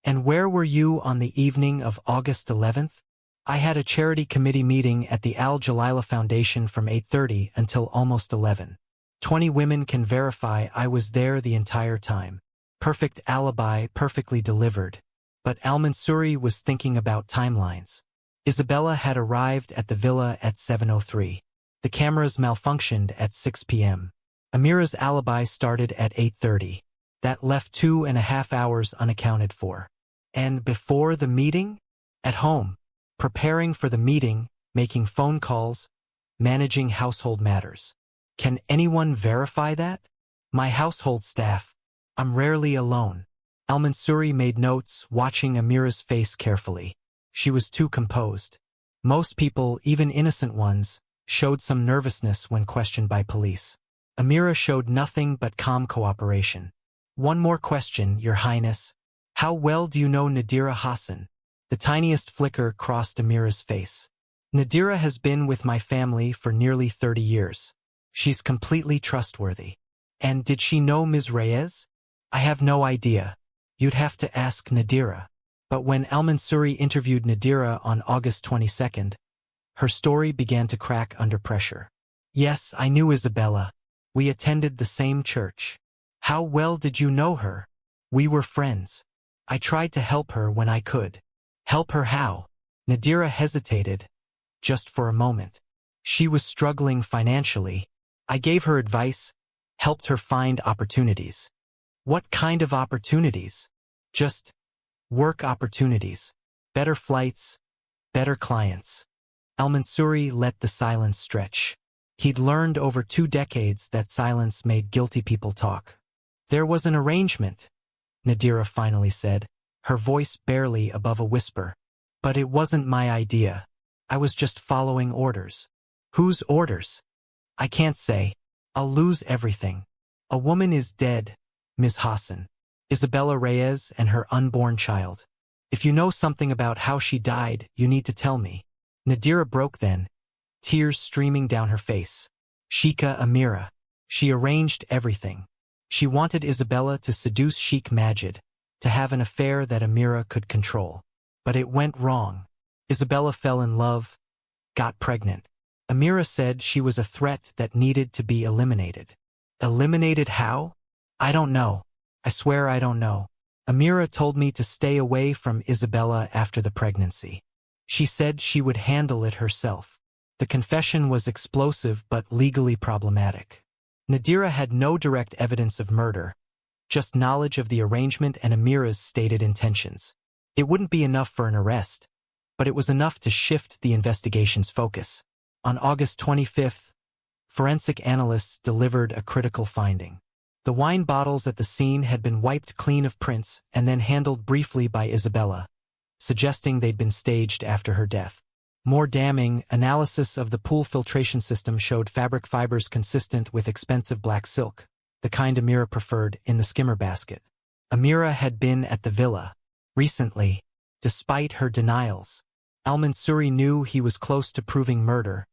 And where were you on the evening of August 11th? I had a charity committee meeting at the Al-Jalila Foundation from 8:30 until almost 11. 20 women can verify I was there the entire time. Perfect alibi, perfectly delivered. But al-Mansouri was thinking about timelines. Isabella had arrived at the villa at 7:03. The cameras malfunctioned at 6 p.m. Amira's alibi started at 8:30. That left 2.5 hours unaccounted for. And before the meeting? At home, preparing for the meeting, making phone calls, managing household matters. Can anyone verify that? My household staff. I'm rarely alone. Al-Mansouri made notes, watching Amira's face carefully. She was too composed. Most people, even innocent ones, showed some nervousness when questioned by police. Amira showed nothing but calm cooperation. One more question, Your Highness. How well do you know Nadira Hassan? The tiniest flicker crossed Amira's face. Nadira has been with my family for nearly 30 years. She's completely trustworthy. And did she know Ms. Reyes? I have no idea. You'd have to ask Nadira. But when al-Mansouri interviewed Nadira on August 22nd, her story began to crack under pressure. Yes, I knew Isabella. We attended the same church. How well did you know her? We were friends. I tried to help her when I could. Help her how? Nadira hesitated, just for a moment. She was struggling financially. I gave her advice, helped her find opportunities. What kind of opportunities? Just work opportunities. Better flights, better clients. Al-Mansouri let the silence stretch. He'd learned over 2 decades that silence made guilty people talk. There was an arrangement, Nadira finally said, her voice barely above a whisper. But it wasn't my idea. I was just following orders. Whose orders? I can't say. I'll lose everything. A woman is dead, Ms. Hassan. Isabella Reyes and her unborn child. If you know something about how she died, you need to tell me. Nadira broke then, tears streaming down her face. Sheikha Amira. She arranged everything. She wanted Isabella to seduce Sheikh Majid, to have an affair that Amira could control. But it went wrong. Isabella fell in love, got pregnant. Amira said she was a threat that needed to be eliminated. Eliminated how? I don't know. I swear I don't know. Amira told me to stay away from Isabella after the pregnancy. She said she would handle it herself. The confession was explosive but legally problematic. Nadira had no direct evidence of murder, just knowledge of the arrangement and Amira's stated intentions. It wouldn't be enough for an arrest, but it was enough to shift the investigation's focus. On August 25th, forensic analysts delivered a critical finding. The wine bottles at the scene had been wiped clean of prints and then handled briefly by Isabella, suggesting they'd been staged after her death. More damning, analysis of the pool filtration system showed fabric fibers consistent with expensive black silk, the kind Amira preferred, in the skimmer basket. Amira had been at the villa recently. Despite her denials, Al-Mansuri knew he was close to proving murder,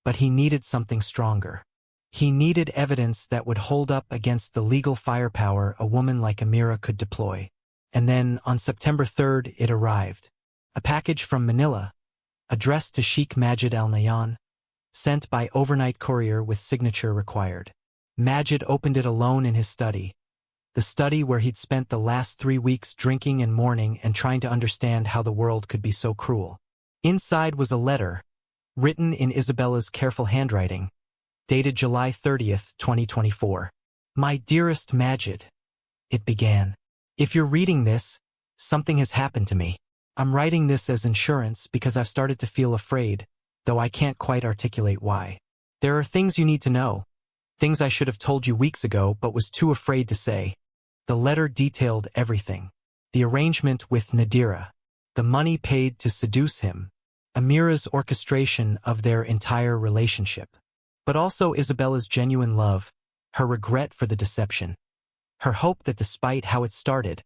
but he needed something stronger. He needed evidence that would hold up against the legal firepower a woman like Amira could deploy. And then, on September 3rd, it arrived. A package from Manila, addressed to Sheikh Majid Al-Nahyan, sent by overnight courier with signature required. Majid opened it alone in his study, the study where he'd spent the last 3 weeks drinking and mourning and trying to understand how the world could be so cruel. Inside was a letter, written in Isabella's careful handwriting, dated July 30th, 2024. My dearest Majid, it began. If you're reading this, something has happened to me. I'm writing this as insurance because I've started to feel afraid, though I can't quite articulate why. There are things you need to know, things I should have told you weeks ago but was too afraid to say. The letter detailed everything. The arrangement with Nadira, the money paid to seduce him, Amira's orchestration of their entire relationship, but also Isabella's genuine love, her regret for the deception, her hope that despite how it started,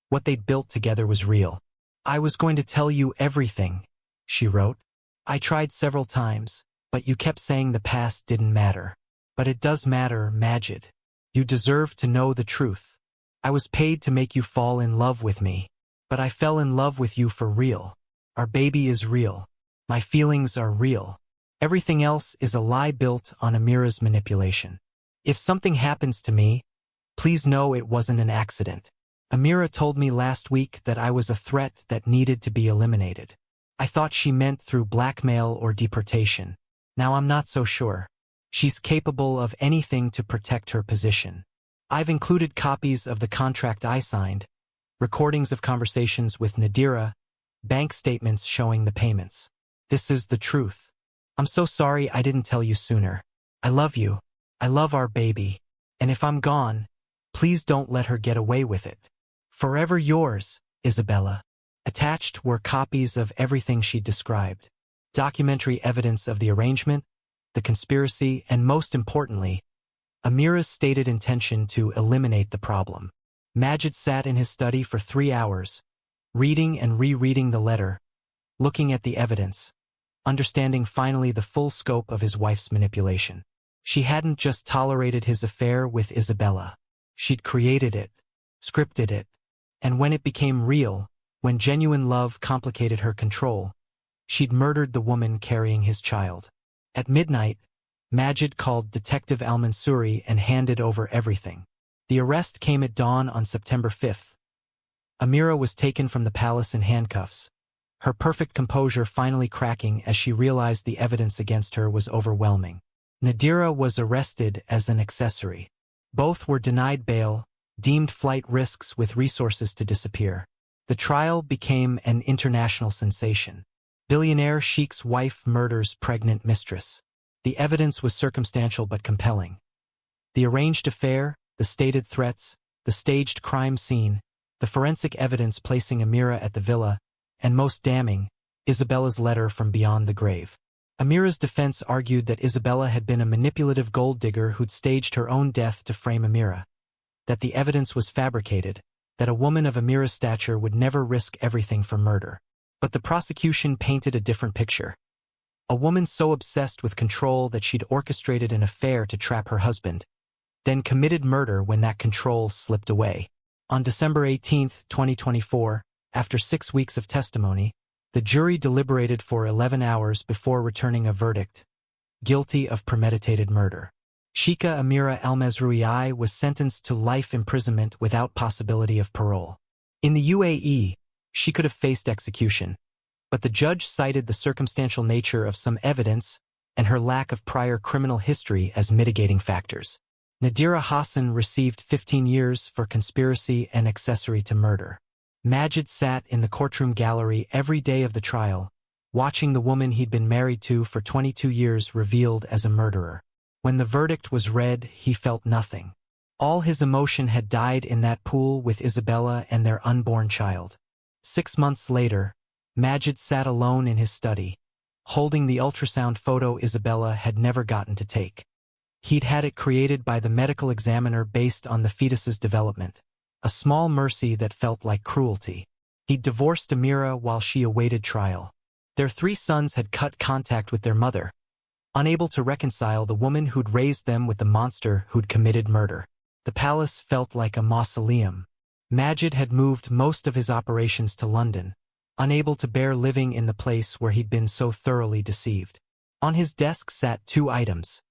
what they'd built together was real. I was going to tell you everything, she wrote. I tried several times, but you kept saying the past didn't matter. But it does matter, Majid. You deserve to know the truth. I was paid to make you fall in love with me, but I fell in love with you for real. Our baby is real. My feelings are real. Everything else is a lie built on Amira's manipulation. If something happens to me, please know it wasn't an accident. Amira told me last week that I was a threat that needed to be eliminated. I thought she meant through blackmail or deportation. Now I'm not so sure. She's capable of anything to protect her position. I've included copies of the contract I signed, recordings of conversations with Nadira, bank statements showing the payments. This is the truth. I'm so sorry I didn't tell you sooner. I love you. I love our baby. And if I'm gone, please don't let her get away with it. Forever yours, Isabella. Attached were copies of everything she'd described. Documentary evidence of the arrangement, the conspiracy, and most importantly, Amira's stated intention to eliminate the problem. Majid sat in his study for 3 hours, reading and rereading the letter, looking at the evidence, understanding finally the full scope of his wife's manipulation. She hadn't just tolerated his affair with Isabella. She'd created it, scripted it, and when it became real, when genuine love complicated her control, she'd murdered the woman carrying his child. At midnight, Majid called Detective Al-Mansuri and handed over everything. The arrest came at dawn on September 5th. Amira was taken from the palace in handcuffs, her perfect composure finally cracking as she realized the evidence against her was overwhelming. Nadira was arrested as an accessory. Both were denied bail, deemed flight risks with resources to disappear. The trial became an international sensation. Billionaire Sheikh's wife murders pregnant mistress. The evidence was circumstantial but compelling. The arranged affair, the stated threats, the staged crime scene, the forensic evidence placing Amira at the villa, and most damning, Isabella's letter from beyond the grave. Amira's defense argued that Isabella had been a manipulative gold digger who'd staged her own death to frame Amira, that the evidence was fabricated, that a woman of Amira's stature would never risk everything for murder. But the prosecution painted a different picture. A woman so obsessed with control that she'd orchestrated an affair to trap her husband, then committed murder when that control slipped away. On December 18, 2024, after 6 weeks of testimony, the jury deliberated for 11 hours before returning a verdict: guilty of premeditated murder. Sheikha Amira Al-Mazrui was sentenced to life imprisonment without possibility of parole. In the UAE, she could have faced execution, but the judge cited the circumstantial nature of some evidence and her lack of prior criminal history as mitigating factors. Nadira Hassan received 15 years for conspiracy and accessory to murder. Majid sat in the courtroom gallery every day of the trial, watching the woman he'd been married to for 22 years revealed as a murderer. When the verdict was read, he felt nothing. All his emotion had died in that pool with Isabella and their unborn child. 6 months later, Majid sat alone in his study, holding the ultrasound photo Isabella had never gotten to take. He'd had it created by the medical examiner based on the fetus's development, a small mercy that felt like cruelty. He'd divorced Amira while she awaited trial. Their 3 sons had cut contact with their mother, unable to reconcile the woman who'd raised them with the monster who'd committed murder. The palace felt like a mausoleum. Majid had moved most of his operations to London, unable to bear living in the place where he'd been so thoroughly deceived. On his desk sat 2 items: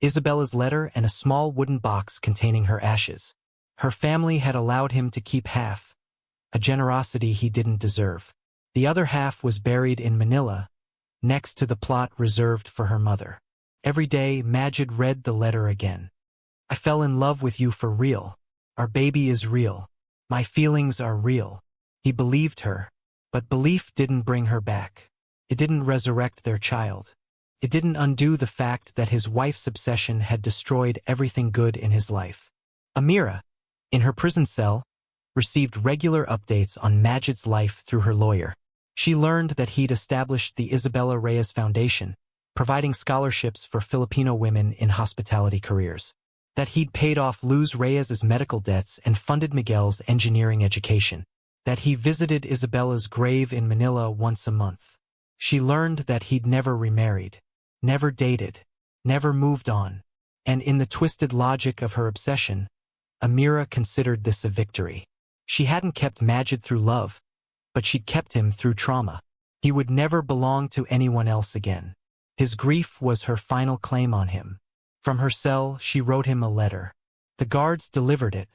Isabella's letter and a small wooden box containing her ashes. Her family had allowed him to keep half, a generosity he didn't deserve. The other half was buried in Manila, next to the plot reserved for her mother. Every day, Majid read the letter again. I fell in love with you for real. Our baby is real. My feelings are real. He believed her, but belief didn't bring her back. It didn't resurrect their child. It didn't undo the fact that his wife's obsession had destroyed everything good in his life. Amira, in her prison cell, received regular updates on Majid's life through her lawyer. She learned that he'd established the Isabella Reyes Foundation, providing scholarships for Filipino women in hospitality careers. That he'd paid off Luz Reyes's medical debts and funded Miguel's engineering education. That he visited Isabella's grave in Manila once a month. She learned that he'd never remarried, never dated, never moved on. And in the twisted logic of her obsession, Amira considered this a victory. She hadn't kept Majid through love, but she'd kept him through trauma. He would never belong to anyone else again. His grief was her final claim on him. From her cell, she wrote him a letter. The guards delivered it,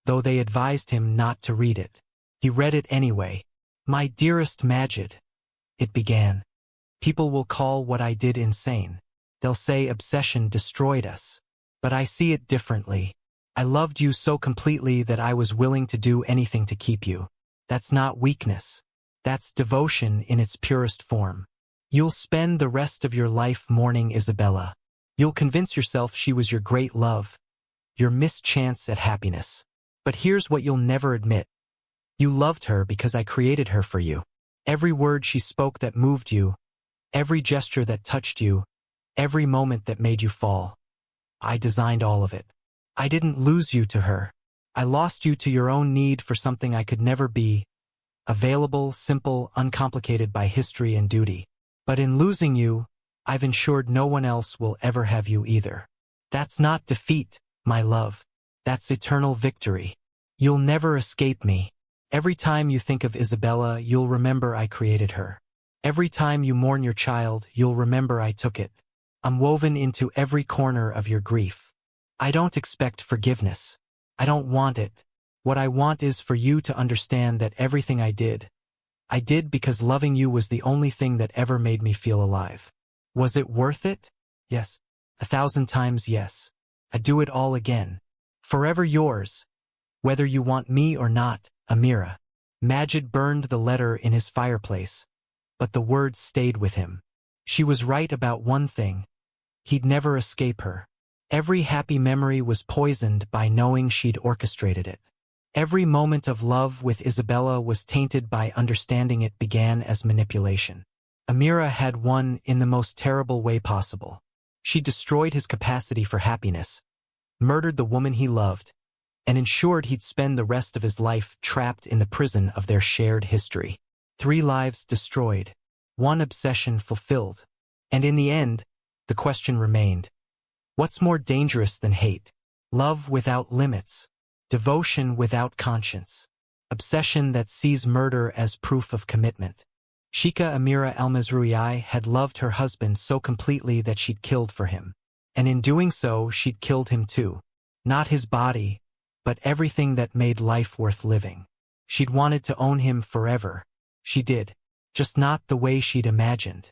though they advised him not to read it. He read it anyway. My dearest Majid, it began. People will call what I did insane. They'll say obsession destroyed us. But I see it differently. I loved you so completely that I was willing to do anything to keep you. That's not weakness. That's devotion in its purest form. You'll spend the rest of your life mourning Isabella. You'll convince yourself she was your great love, your missed chance at happiness. But here's what you'll never admit. You loved her because I created her for you. Every word she spoke that moved you, every gesture that touched you, every moment that made you fall. I designed all of it. I didn't lose you to her. I lost you to your own need for something I could never be, available, simple, uncomplicated by history and duty. But in losing you, I've ensured no one else will ever have you either. That's not defeat, my love. That's eternal victory. You'll never escape me. Every time you think of Isabella, you'll remember I created her. Every time you mourn your child, you'll remember I took it. I'm woven into every corner of your grief. I don't expect forgiveness. I don't want it. What I want is for you to understand that everything I did because loving you was the only thing that ever made me feel alive. Was it worth it? Yes. 1,000 times yes. I'd do it all again. Forever yours. Whether you want me or not, Amira. Majid burned the letter in his fireplace, but the words stayed with him. She was right about one thing. He'd never escape her. Every happy memory was poisoned by knowing she'd orchestrated it. Every moment of love with Isabella was tainted by understanding it began as manipulation. Amira had won in the most terrible way possible. She destroyed his capacity for happiness, murdered the woman he loved, and ensured he'd spend the rest of his life trapped in the prison of their shared history. 3 lives destroyed, 1 obsession fulfilled. And in the end, the question remained, what's more dangerous than hate? Love without limits, devotion without conscience, obsession that sees murder as proof of commitment. Sheikha Amira al-Mazrui had loved her husband so completely that she'd killed for him. And in doing so, she'd killed him too. Not his body, but everything that made life worth living. She'd wanted to own him forever. She did, just not the way she'd imagined.